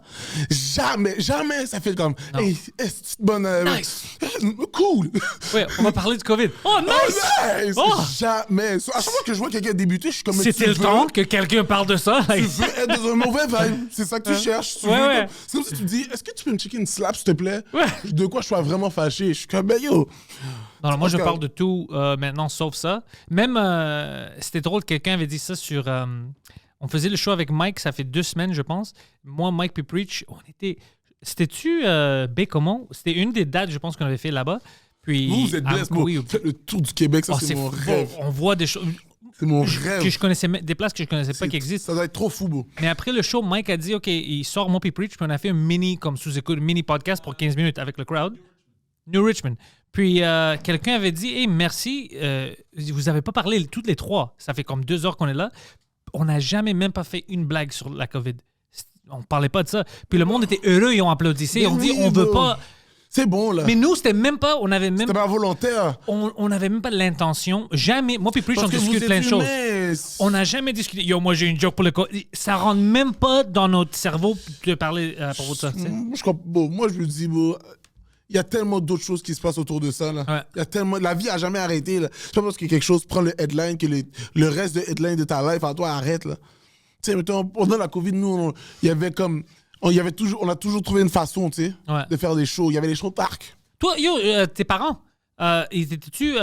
Speaker 3: jamais ça fait comme hey, est-ce bonne.
Speaker 2: Nice.
Speaker 3: Cool.
Speaker 2: Ouais, on va parler du COVID. Oh, nice!
Speaker 3: Oh, nice.
Speaker 2: Oh.
Speaker 3: Jamais. So, à chaque fois que je vois quelqu'un débuter, je suis comme.
Speaker 2: C'était
Speaker 3: tu
Speaker 2: le
Speaker 3: veux-
Speaker 2: temps que quelqu'un parle de ça.
Speaker 3: Tu veux être dans un mauvais vibe. C'est ça que tu cherches. Tu
Speaker 2: Ouais,
Speaker 3: veux
Speaker 2: ouais.
Speaker 3: comme- C'est comme si tu dis, est-ce que tu peux me checker une slap, s'il te plaît?
Speaker 2: Ouais.
Speaker 3: De quoi je sois vraiment fâché. Je suis comme, ben yo.
Speaker 2: Non, moi, je
Speaker 3: Oscar.
Speaker 2: parle de tout maintenant, sauf ça. Même, c'était drôle, quelqu'un avait dit ça sur... on faisait le show avec Mike, ça fait 2 semaines, je pense. Moi, Mike puis Preach, on était... C'était-tu Bécomont? C'était une des dates, je pense, qu'on avait fait là-bas. Puis,
Speaker 3: Vous êtes blessé.
Speaker 2: oui,
Speaker 3: Faites le tour du Québec, ça,
Speaker 2: oh,
Speaker 3: c'est mon
Speaker 2: fou.
Speaker 3: rêve.
Speaker 2: On voit des choses
Speaker 3: C'est mon rêve.
Speaker 2: que je connaissais, des places que je connaissais pas qui existent.
Speaker 3: Ça doit être trop fou, beau.
Speaker 2: Mais après le show, Mike a dit, OK, il sort moi puis Preach, puis on a fait un mini, comme sous-écoute, mini podcast pour 15 minutes avec le crowd. New Richmond. Puis quelqu'un avait dit, hey, merci, vous avez pas parlé toutes les 3. Ça fait comme 2 heures qu'on est là. On n'a jamais même pas fait une blague sur la COVID. On parlait pas de ça. Puis le monde était heureux, ils ont applaudi.
Speaker 3: Mais
Speaker 2: On dit,
Speaker 3: oui,
Speaker 2: on veut
Speaker 3: bro.
Speaker 2: pas...
Speaker 3: C'est bon, là.
Speaker 2: Mais nous, c'était même pas... On avait même...
Speaker 3: C'était pas volontaire.
Speaker 2: On n'avait même pas l'intention. Jamais. Moi puis Preach, on
Speaker 3: Parce que vous
Speaker 2: discute
Speaker 3: êtes
Speaker 2: plein de choses.
Speaker 3: humain.
Speaker 2: On n'a jamais discuté. Yo, moi, j'ai une joke pour le cas. Ça rentre même pas dans notre cerveau de parler à propos de ça. tu sais.
Speaker 3: Moi, je me dis, bon, il y a tellement d'autres choses qui se passent autour de ça. Là.
Speaker 2: Ouais.
Speaker 3: Il y a tellement... La vie a jamais arrêté. Là. C'est pas parce que quelque chose prend le headline que le reste de headline de ta life à toi arrête. Là. Tu sais, mettons, pendant la COVID, nous, il y avait comme... On a toujours trouvé une façon, tu sais,
Speaker 2: Ouais.
Speaker 3: de faire des shows. Il y avait les shows de parc.
Speaker 2: Toi, yo, tes parents, étais-tu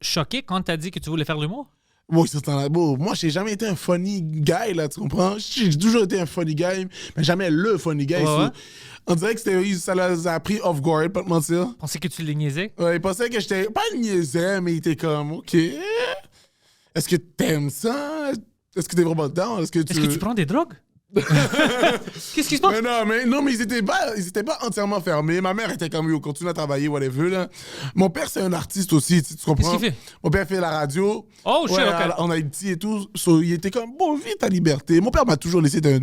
Speaker 2: choqué quand t'as dit que tu voulais faire l'humour?
Speaker 3: Bon, moi, j'ai jamais été un funny guy, là, tu comprends? J'ai toujours été un funny guy, mais jamais le funny guy.
Speaker 2: Ouais,
Speaker 3: so,
Speaker 2: ouais.
Speaker 3: On dirait que ça les a pris off guard, pas te mentir.
Speaker 2: Pensais que tu les niaisais?
Speaker 3: Ouais, il pensait que j'étais pas niaisé, mais il était comme, OK, est-ce que t'aimes ça? Est-ce que t'es vraiment dedans? Est-ce que
Speaker 2: tu prends des drogues? Qu'est-ce qui se passe?
Speaker 3: Mais ils étaient pas entièrement fermés. Ma mère était comme, yo, continue à travailler, whatever, là. Mon père, c'est un artiste aussi, tu comprends?
Speaker 2: Qu'est-ce qu'il fait?
Speaker 3: Mon père fait la radio.
Speaker 2: Oh, shit,
Speaker 3: ouais,
Speaker 2: ok.
Speaker 3: en Haïti et tout. So, il était comme, bon, vis ta liberté. Mon père m'a toujours laissé être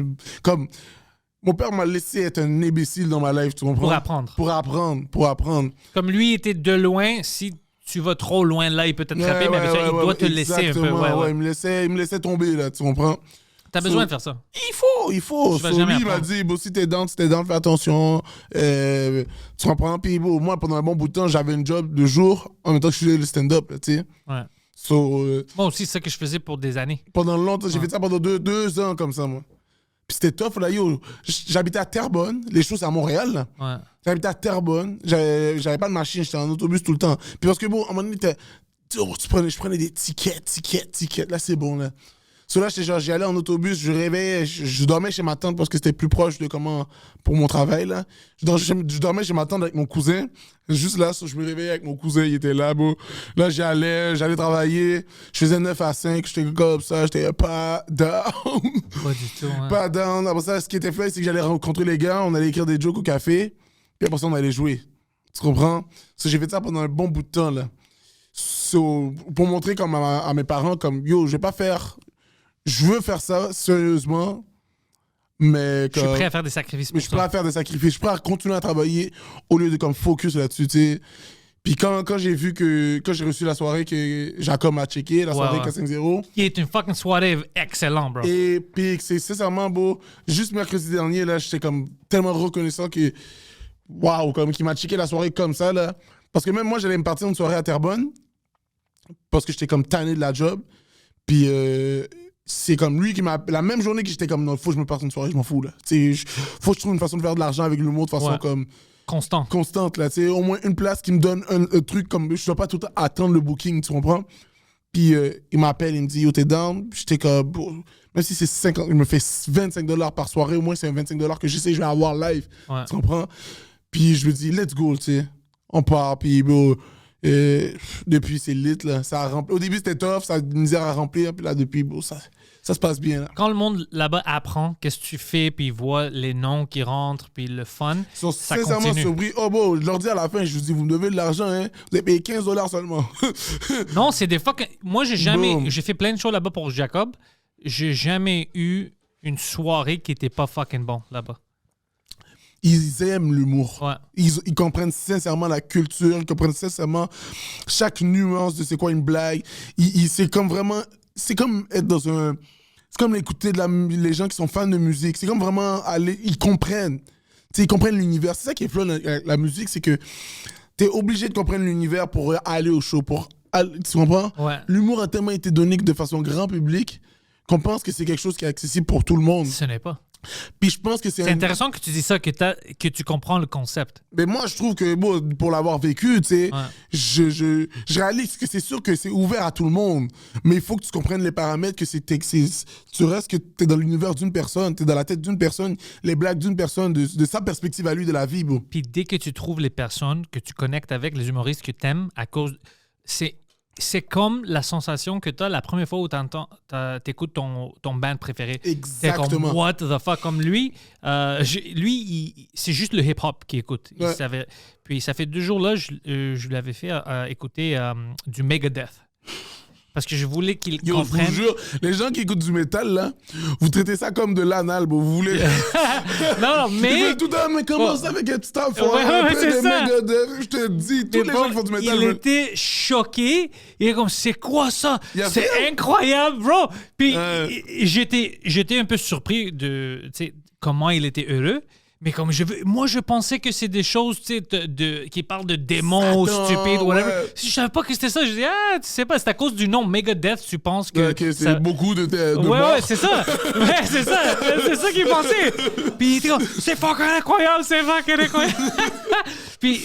Speaker 3: mon père m'a laissé être un imbécile dans ma life, tu comprends?
Speaker 2: Pour apprendre.
Speaker 3: Pour apprendre.
Speaker 2: Comme lui était de loin, si tu vas trop loin là, il peut t'attraper, mais avec ça, il doit te laisser un peu.
Speaker 3: exactement,
Speaker 2: Ouais.
Speaker 3: il me laissait tomber, là, tu comprends?
Speaker 2: T'as besoin de faire ça.
Speaker 3: Il faut.
Speaker 2: Tu vas
Speaker 3: So,
Speaker 2: jamais
Speaker 3: lui, il m'a
Speaker 2: apprendre.
Speaker 3: dit, bon, si t'es down, fais attention. Tu comprends? Puis bon, moi, pendant un bon bout de temps, j'avais une job de jour en même temps que je faisais le stand-up, là, tu sais.
Speaker 2: Ouais.
Speaker 3: So,
Speaker 2: Moi aussi, c'est ça que je faisais pour des années.
Speaker 3: pendant longtemps, j'ai fait ça pendant 2 ans comme ça, moi. Puis c'était tough, là, yo. J'habitais à Terrebonne, les choses c'est à Montréal, là.
Speaker 2: Ouais.
Speaker 3: J'habitais à Terrebonne, j'avais pas de machine, j'étais en autobus tout le temps. Puis parce que bon, à un moment donné, je prenais des tickets, là c'est bon, là. So là, j'y allais en autobus, je rêvais, je dormais chez ma tante parce que c'était plus proche de pour mon travail, là. Je dormais chez ma tante avec mon cousin, juste là, so, je me réveillais avec mon cousin, il était là, bon. Là, j'allais travailler, je faisais 9 à 5, j'étais comme ça, j'étais pas down.
Speaker 2: Pas du tout. Hein.
Speaker 3: Pas down. Après ça, ce qui était fait, c'est que j'allais rencontrer les gars, on allait écrire des jokes au café, puis après ça, on allait jouer. Tu comprends? So, j'ai fait ça pendant un bon bout de temps, là. So, pour montrer comme à mes parents, comme, yo, je veux faire ça sérieusement, Mais
Speaker 2: Je suis prêt à faire des sacrifices
Speaker 3: mais
Speaker 2: pour
Speaker 3: je suis prêt
Speaker 2: ça.
Speaker 3: à faire des sacrifices. Je suis prêt à continuer à travailler au lieu de comme focus là-dessus, tu sais. Puis quand j'ai vu quand j'ai reçu la soirée que Jacob m'a checké, la soirée
Speaker 2: ouais.
Speaker 3: 450,
Speaker 2: Qui est une fucking soirée excellente, bro.
Speaker 3: et puis c'est sincèrement beau. Juste mercredi dernier, là, j'étais comme tellement reconnaissant que, waouh, comme qu'il m'a checké la soirée comme ça, là. Parce que même moi, j'allais me partir une soirée à Terrebonne, parce que j'étais comme tanné de la job. Puis c'est comme lui qui m'a. La même journée que j'étais comme, non, faut que je me parte une soirée, je m'en fous, là. Tu sais, faut que je trouve une façon de faire de l'argent avec l'humour de façon
Speaker 2: Ouais.
Speaker 3: comme
Speaker 2: Constant.
Speaker 3: constante, là. Tu sais, au moins une place qui me donne un truc comme. Je dois pas tout le temps attendre le booking, tu comprends? Puis il m'appelle, il me dit, yo, t'es down? Puis j'étais comme, bon, même si c'est 50, il me fait $25 par soirée, au moins c'est un $25 que je sais que je vais avoir live.
Speaker 2: Ouais.
Speaker 3: Tu comprends? Puis je me dis, let's go, tu sais. On part, puis bro, depuis c'est lit, là. Ça a rempli. Au début c'était tough, ça a une misère à remplir, puis là depuis, bon, ça se passe bien, là.
Speaker 2: Quand le monde là-bas apprend qu'est-ce que tu fais, puis il voit les noms qui rentrent, puis le fun,
Speaker 3: Ils sont
Speaker 2: ça
Speaker 3: sincèrement
Speaker 2: continue.
Speaker 3: surpris. Oh, bon, je leur dis à la fin, je vous dis, vous me devez de l'argent, hein. Vous avez payé $15 seulement.
Speaker 2: Non, c'est des fois que... Moi,
Speaker 3: Boom.
Speaker 2: j'ai fait plein de shows là-bas pour Jacob. J'ai jamais eu une soirée qui était pas fucking bon là-bas.
Speaker 3: Ils aiment l'humour.
Speaker 2: Ouais.
Speaker 3: Ils comprennent sincèrement la culture, ils comprennent sincèrement chaque nuance de c'est quoi une blague. C'est comme vraiment. C'est comme être dans un. C'est comme écouter les gens qui sont fans de musique. C'est comme vraiment aller. Ils comprennent. Tu sais, ils comprennent l'univers. C'est ça qui est fun avec la musique, c'est que t'es obligé de comprendre l'univers pour aller au show. Tu comprends?
Speaker 2: Ouais.
Speaker 3: L'humour a tellement été donné que de façon grand public qu'on pense que c'est quelque chose qui est accessible pour tout le monde.
Speaker 2: Ce n'est pas.
Speaker 3: Puis je pense que
Speaker 2: C'est intéressant que tu dis ça, que tu comprends le concept.
Speaker 3: Mais moi, je trouve que bon, pour l'avoir vécu, tu sais,
Speaker 2: Ouais.
Speaker 3: je réalise que c'est sûr que c'est ouvert à tout le monde. Mais il faut que tu comprennes les paramètres, que tu restes que tu es dans l'univers d'une personne, tu es dans la tête d'une personne, les blagues d'une personne, de sa perspective à lui de la vie, bro.
Speaker 2: Puis dès que tu trouves les personnes que tu connectes avec, les humoristes que tu aimes, à cause. C'est comme la sensation que tu as la première fois où t'écoutes ton band préféré.
Speaker 3: Exactement.
Speaker 2: C'est comme, what the fuck? Comme lui, c'est juste le hip-hop qu'il écoute.
Speaker 3: Ouais.
Speaker 2: Puis ça fait 2 jours là, je lui avais fait écouter du Megadeth. Parce que je voulais qu'il
Speaker 3: Yo, je
Speaker 2: comprenne.
Speaker 3: vous jure, les gens qui écoutent du métal, là, vous traitez ça comme de l'anal, bro. Vous voulez...
Speaker 2: Non,
Speaker 3: Ils
Speaker 2: mais.
Speaker 3: veulent tout le temps, mais comment ça avec un petit enfant?
Speaker 2: Ouais,
Speaker 3: un peu
Speaker 2: c'est
Speaker 3: de
Speaker 2: ça.
Speaker 3: Megadeth, je te dis, tous
Speaker 2: Mais
Speaker 3: les
Speaker 2: bon,
Speaker 3: gens qui font du métal
Speaker 2: il
Speaker 3: veulent...
Speaker 2: était choqué. Il est comme, c'est quoi ça?
Speaker 3: Il a
Speaker 2: C'est
Speaker 3: fait-
Speaker 2: incroyable, bro! Puis
Speaker 3: Ouais.
Speaker 2: j'étais un peu surpris de tu sais, comment il était heureux. Mais comme moi, je pensais que c'est des choses tu sais, qui parlent de démons
Speaker 3: Satan,
Speaker 2: stupides, whatever.
Speaker 3: ouais.
Speaker 2: Je savais pas que c'était ça. Je dis, tu sais pas, c'est à cause du nom Megadeth, tu penses que.
Speaker 3: Ok, c'est
Speaker 2: ça-
Speaker 3: beaucoup de
Speaker 2: Ouais,
Speaker 3: morts.
Speaker 2: ouais, c'est ça. Ouais, c'est ça. C'est ça qu'il pensait. Puis il était comme, c'est fucking incroyable, c'est fucking incroyable. Puis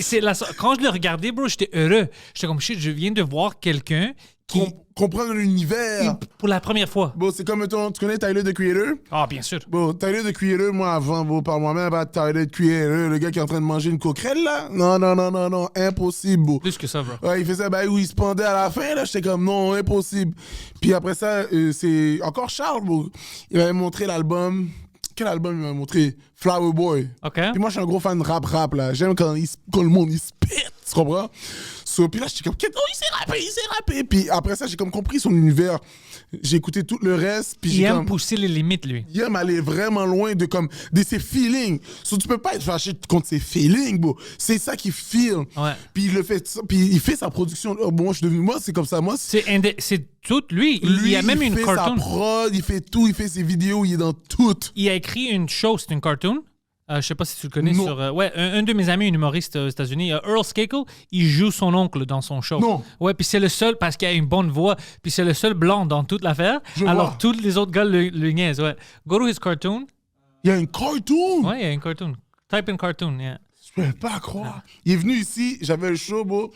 Speaker 2: quand je le regardais, bro, j'étais heureux. J'étais comme, shit, je viens de voir quelqu'un qui,
Speaker 3: Comprendre l'univers.
Speaker 2: pour la première fois.
Speaker 3: Bon, c'est comme, mettons, tu connais Tyler, the Creator?
Speaker 2: Ah, bien sûr.
Speaker 3: Bon, Tyler, the Creator, moi, avant, bon, par moi-même, Tyler, the Creator, le gars qui est en train de manger une coquerelle, là? Non, impossible, bon.
Speaker 2: Plus que ça, bro.
Speaker 3: Ouais, il faisait, où il se pendait à la fin, là, j'étais comme, non, impossible. Puis après ça, c'est encore Charles, bon. Il m'avait montré l'album. Quel album il m'avait montré? Flower Boy.
Speaker 2: OK.
Speaker 3: Puis moi, je suis un gros fan de rap, là. J'aime quand le monde, il se pète, tu comprends? Puis là, j'étais comme, oh, il s'est rappé. Puis après ça, j'ai comme compris son univers. J'ai écouté tout le reste. Puis
Speaker 2: Il
Speaker 3: j'ai
Speaker 2: aime
Speaker 3: comme...
Speaker 2: pousser les limites, lui.
Speaker 3: Il aime aller vraiment loin de ses feelings. So, tu peux pas être fâché contre ses feelings, bro. C'est ça qu'il feel.
Speaker 2: Ouais.
Speaker 3: Puis il fait sa production. Oh, bon, moi, c'est comme ça. Moi,
Speaker 2: C'est tout, lui. Il y a même une
Speaker 3: fait
Speaker 2: cartoon.
Speaker 3: sa prod, il fait tout, il fait ses vidéos, il est dans tout.
Speaker 2: Il a écrit une show, c'est une cartoon. Je sais pas si tu le connais
Speaker 3: Non.
Speaker 2: sur. Un de mes amis, un humoriste aux États-Unis, Earl Skakel, il joue son oncle dans son show.
Speaker 3: Non.
Speaker 2: Ouais, puis c'est le seul parce qu'il a une bonne voix, puis c'est le seul blanc dans toute l'affaire.
Speaker 3: Je
Speaker 2: Alors
Speaker 3: vois.
Speaker 2: tous les autres gars le niaisent. Ouais. Go to his cartoon.
Speaker 3: Il y a une cartoon.
Speaker 2: Ouais, il y a une cartoon. Type in cartoon, yeah.
Speaker 3: Je peux pas croire. Il est venu ici, j'avais le show, bro.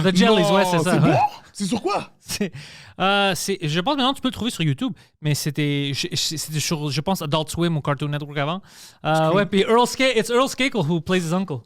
Speaker 2: The Jellies,
Speaker 3: Non,
Speaker 2: ouais, c'est ça.
Speaker 3: C'est
Speaker 2: ouais.
Speaker 3: bon? C'est sur quoi?
Speaker 2: Je pense maintenant tu peux le trouver sur YouTube, mais c'était sur, je pense, Adult Swim ou Cartoon Network avant. Ouais, puis it's Earl Skakel who plays his uncle.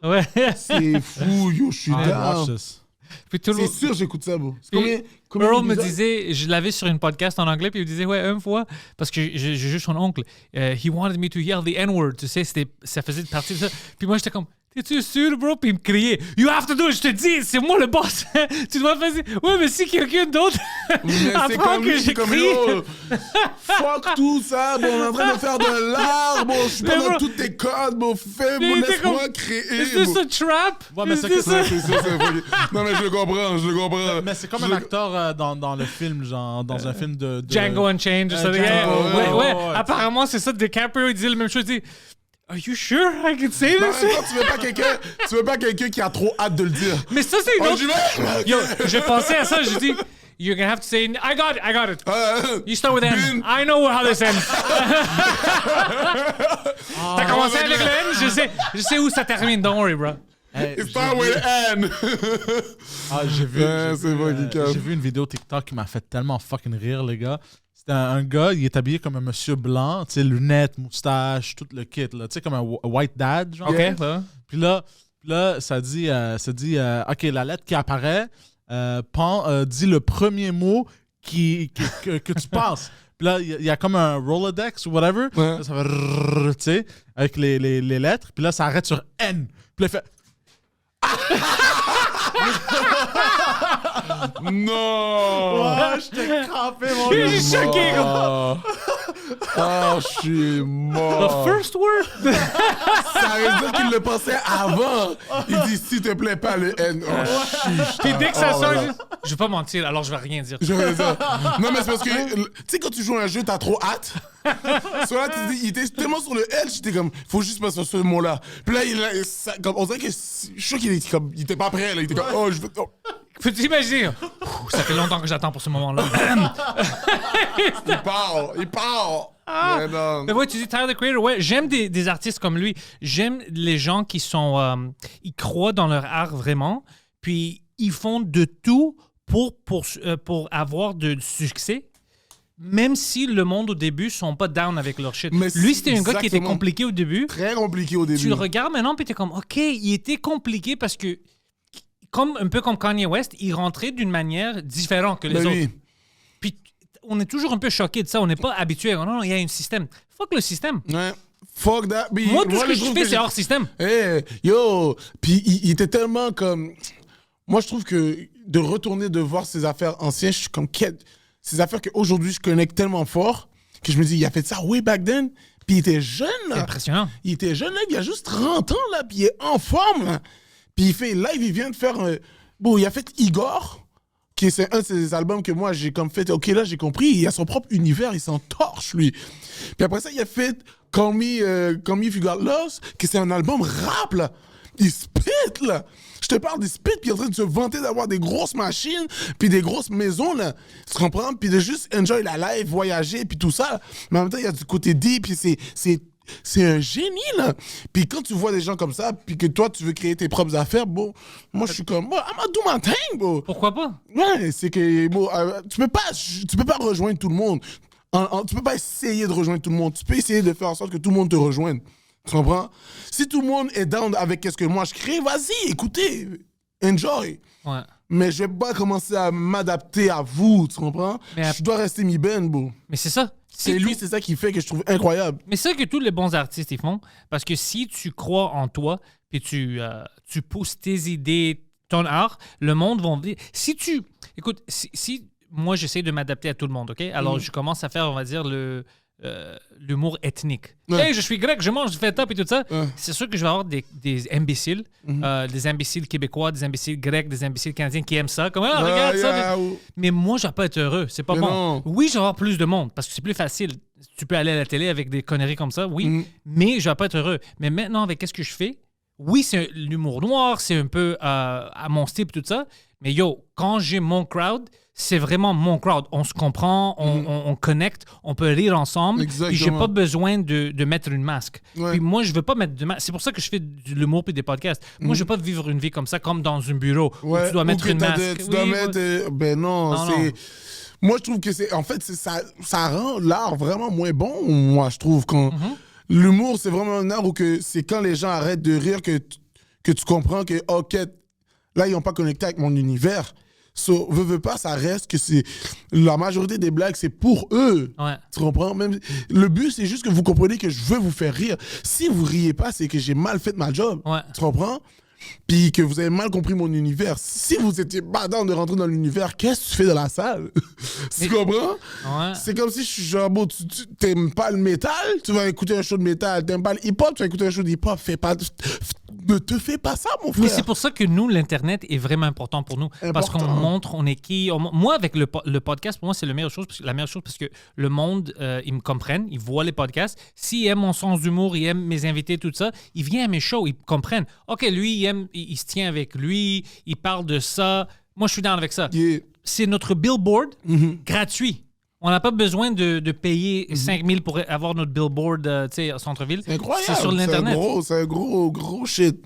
Speaker 2: Ouais.
Speaker 3: C'est fou, yo, je suis
Speaker 4: I
Speaker 3: down.
Speaker 4: watch this.
Speaker 2: Puis tout le
Speaker 3: C'est sûr, j'écoute ça, bro. C'est
Speaker 2: Puis
Speaker 3: combien
Speaker 2: Earl me
Speaker 3: d'épisodes?
Speaker 2: disait, je l'avais sur une podcast en anglais, puis il me disait, ouais, une fois, parce que je joue son oncle, he wanted me to yell the N-word, tu sais, ça faisait partie de ça. Puis moi, j'étais comme, es-tu sûr, bro? Puis il me criait, you have to do it, je te dis, c'est moi le boss. Tu dois faire ça. Ouais, mais si quelqu'un d'autre
Speaker 3: Mais c'est
Speaker 2: apprend
Speaker 3: comme
Speaker 2: que
Speaker 3: lui, c'est comme
Speaker 2: j'écris.
Speaker 3: yo. Fuck tout ça, bon, on est en train de faire de l'art, bon, je suis pas
Speaker 2: Mais
Speaker 3: dans
Speaker 2: bro-
Speaker 3: tous tes codes, bon, fais,
Speaker 2: Mais
Speaker 3: bon,
Speaker 2: il était
Speaker 3: laisse-moi
Speaker 2: comme,
Speaker 3: créer.
Speaker 2: Is this
Speaker 3: bon.
Speaker 2: a trap?
Speaker 4: Ouais, mais
Speaker 2: Is
Speaker 4: c'est
Speaker 2: this
Speaker 4: que
Speaker 2: a-
Speaker 3: C'est ça, non, mais je le comprends.
Speaker 4: Mais c'est comme un acteur dans le film, genre, dans un film de...
Speaker 2: Django Unchained, ça.
Speaker 4: Django,
Speaker 2: Yeah. Ouais, ouais.
Speaker 4: ouais.
Speaker 2: Apparemment, c'est ça. DiCaprio, il dit la même chose. Il dit, Are you sure I can say
Speaker 3: Non,
Speaker 2: this?
Speaker 3: mais toi, tu veux pas quelqu'un qui a trop hâte de le dire.
Speaker 2: Mais ça, c'est une
Speaker 3: Oh,
Speaker 2: autre.
Speaker 3: j'y vais?
Speaker 2: Yo, je pensais à ça. Je dis, you're gonna have to say, I got it. You start with N.
Speaker 3: Bin.
Speaker 2: I know how this ends. T'as commencé avec le N, je sais où ça termine. Don't worry, bro.
Speaker 4: Hey,
Speaker 3: It's not with N.
Speaker 4: j'ai vu,
Speaker 3: Ouais, c'est fucking calme.
Speaker 4: j'ai vu une vidéo TikTok qui m'a fait tellement fucking rire, les gars. C'était un gars, il est habillé comme un monsieur blanc, tu sais, lunettes, moustache, tout le kit, là, tu sais, comme un white dad, genre.
Speaker 2: OK.
Speaker 4: Puis là, ça dit, OK, la lettre qui apparaît, dit le premier mot que tu penses. Puis là, il y a comme un Rolodex ou whatever.
Speaker 3: Ouais.
Speaker 4: Là, ça va, tu sais, avec les lettres. Puis là, ça arrête sur N. Puis là, il fait...
Speaker 3: Non.
Speaker 4: j'étais crampé, mon
Speaker 2: Je suis choqué.
Speaker 3: Oh, je suis
Speaker 2: The
Speaker 3: mort.
Speaker 2: first word.
Speaker 3: Ça veut dire qu'il le pensait avant. Il dit, s'il te plaît, pas le N. Oh, chiche.
Speaker 2: Puis dès que ça
Speaker 3: Oh
Speaker 2: sort,
Speaker 3: là
Speaker 2: je
Speaker 3: là.
Speaker 2: dis, je vais pas mentir, alors je vais rien dire.
Speaker 3: Je vais dire. Non, mais c'est parce que, tu sais, quand tu joues à un jeu, t'as trop hâte. Soit là, tu dis, il était tellement sur le L, j'étais comme, faut juste passer sur ce mot-là. Puis là, comme, on dirait que, je suis sûr qu'il était comme, il était pas prêt, là. Il était comme, oh, je veux. Oh.
Speaker 2: Faut-tu imaginer? Ouh, ça fait longtemps que j'attends pour ce moment-là.
Speaker 3: Il part. Mais non.
Speaker 2: Mais ouais, tu dis Tyler, the Creator, ouais, j'aime des artistes comme lui. J'aime les gens qui sont... ils croient dans leur art vraiment, puis ils font de tout pour avoir de succès, même si le monde au début sont pas down avec leur shit.
Speaker 3: Mais
Speaker 2: Lui, c'était un gars qui était
Speaker 3: exactement.
Speaker 2: compliqué au début.
Speaker 3: Très compliqué au début.
Speaker 2: Tu le regardes maintenant, puis t'es comme, OK, il était compliqué parce que, un peu comme Kanye West, il rentrait d'une manière différente que les
Speaker 3: Ben
Speaker 2: autres.
Speaker 3: oui.
Speaker 2: Puis on est toujours un peu choqué de ça. On n'est pas habitué. Non, non, il y a un système. Fuck le système.
Speaker 3: Ouais. Fuck that. Puis
Speaker 2: Moi, tout ce que je
Speaker 3: trouve
Speaker 2: fais, c'est hors système.
Speaker 3: Hey, yo. Puis il était tellement comme. Moi, je trouve que de retourner de voir ces affaires anciennes, je suis comme. Ces affaires qu'aujourd'hui, je connecte tellement fort que je me dis, il a fait ça way back then. Puis il était jeune,
Speaker 2: C'est
Speaker 3: là.
Speaker 2: impressionnant.
Speaker 3: Il était jeune, là. Il a juste 30 ans, là. Puis il est en forme, là. Puis il fait live, il vient de faire. Bon, il a fait Igor, qui est un de ses albums que moi, j'ai comme fait. Ok, là, j'ai compris. Il a son propre univers, il s'en torche, lui. Puis après ça, il a fait Call Me If You Got Lost, qui c'est un album rap, là. Il spit, là. Je te parle des spit, puis il est en train de se vanter d'avoir des grosses machines, puis des grosses maisons, là. Tu comprends? Puis de juste enjoy la life, voyager, puis tout ça. Mais en même temps, il y a du côté deep, puis c'est un génie, là. Puis quand tu vois des gens comme ça, puis que toi, tu veux créer tes propres affaires, bon, moi, je suis comme, bon, I'm gonna do my thing, bro.
Speaker 2: Pourquoi pas?
Speaker 3: Ouais, c'est que, bon, tu peux pas rejoindre tout le monde. Tu peux pas essayer de rejoindre tout le monde. Tu peux essayer de faire en sorte que tout le monde te rejoigne. Tu comprends? Si tout le monde est down avec ce que moi je crée, vas-y, écoutez, enjoy.
Speaker 2: Ouais.
Speaker 3: Mais je vais pas commencer à m'adapter à vous, tu comprends?
Speaker 2: Mais
Speaker 3: Je dois rester mi ben, bro.
Speaker 2: Mais c'est ça.
Speaker 3: C'est lui, c'est ça qui fait que je trouve incroyable.
Speaker 2: Mais c'est ça que tous les bons artistes ils font. Parce que si tu crois en toi, puis tu pousses tes idées, ton art, le monde va dire. Si tu. Écoute, si moi j'essaie de m'adapter à tout le monde, OK? Alors je commence à faire, on va dire, l'humour ethnique.
Speaker 3: Ouais.
Speaker 2: Hey, je suis grec, je mange du feta et tout ça.
Speaker 3: Ouais.
Speaker 2: C'est sûr que je vais avoir des imbéciles, des imbéciles québécois, des imbéciles grecs, des imbéciles canadiens qui aiment ça. Comme, ah, regarde ça.
Speaker 3: yeah,
Speaker 2: Mais moi, je vais pas être heureux. C'est pas
Speaker 3: Mais
Speaker 2: bon.
Speaker 3: non.
Speaker 2: Oui, je vais avoir plus de monde parce que c'est plus facile. Tu peux aller à la télé avec des conneries comme ça, oui.
Speaker 3: Mhm.
Speaker 2: Mais je vais pas être heureux. Mais maintenant, avec qu'est-ce que je fais? Oui, c'est l'humour noir, c'est un peu à mon style et tout ça. Mais yo, quand j'ai mon crowd, c'est vraiment mon crowd. On se comprend, on connecte, on peut rire ensemble.
Speaker 3: Exactement.
Speaker 2: Puis j'ai pas besoin de mettre une masque.
Speaker 3: Ouais.
Speaker 2: Puis moi, je veux pas mettre de masque. C'est pour ça que je fais de l'humour puis des podcasts. Moi, je veux pas vivre une vie comme ça, comme dans un bureau où tu dois mettre
Speaker 3: ou que
Speaker 2: une masque.
Speaker 3: tu dois
Speaker 2: Oui,
Speaker 3: mettre.
Speaker 2: ouais.
Speaker 3: Ben non,
Speaker 2: Non,
Speaker 3: c'est.
Speaker 2: non.
Speaker 3: Moi, je trouve que c'est. En fait, ça rend l'art vraiment moins bon, moi, je trouve. Quand l'humour, c'est vraiment un art où que c'est quand les gens arrêtent de rire que tu comprends que, OK, là, ils n'ont pas connecté avec mon univers. So, veux pas, ça reste que c'est... La majorité des blagues, c'est pour eux.
Speaker 2: Ouais.
Speaker 3: Tu comprends? Même, le but, c'est juste que vous comprenez que je veux vous faire rire. Si vous riez pas, c'est que j'ai mal fait ma job.
Speaker 2: Ouais.
Speaker 3: Tu comprends? Puis que vous avez mal compris mon univers. Si vous étiez pas dans de rentrer dans l'univers, qu'est-ce que tu fais dans la salle? Tu comprends?
Speaker 2: Ouais.
Speaker 3: C'est comme si je suis genre, bon, tu t'aimes pas le métal, tu vas écouter un show de métal. T'aimes pas le hip-hop, tu vas écouter un show de hip-hop. Ne te fais pas ça, mon frère.
Speaker 2: Mais c'est pour ça que nous, l'Internet est vraiment important pour nous. Parce qu'on montre, on est qui. Moi, avec le podcast, pour moi, c'est la meilleure chose parce que le monde, ils me comprennent, ils voient les podcasts. S'ils aiment mon sens d'humour, ils aiment mes invités, tout ça, ils viennent à mes shows, ils comprennent. OK, lui, il se tient avec lui, il parle de ça. Moi, je suis down avec ça.
Speaker 3: Yeah.
Speaker 2: C'est notre billboard gratuit. On n'a pas besoin de payer 5 000 pour avoir notre billboard au centre-ville.
Speaker 3: C'est incroyable.
Speaker 2: C'est sur l'Internet.
Speaker 3: C'est un gros shit.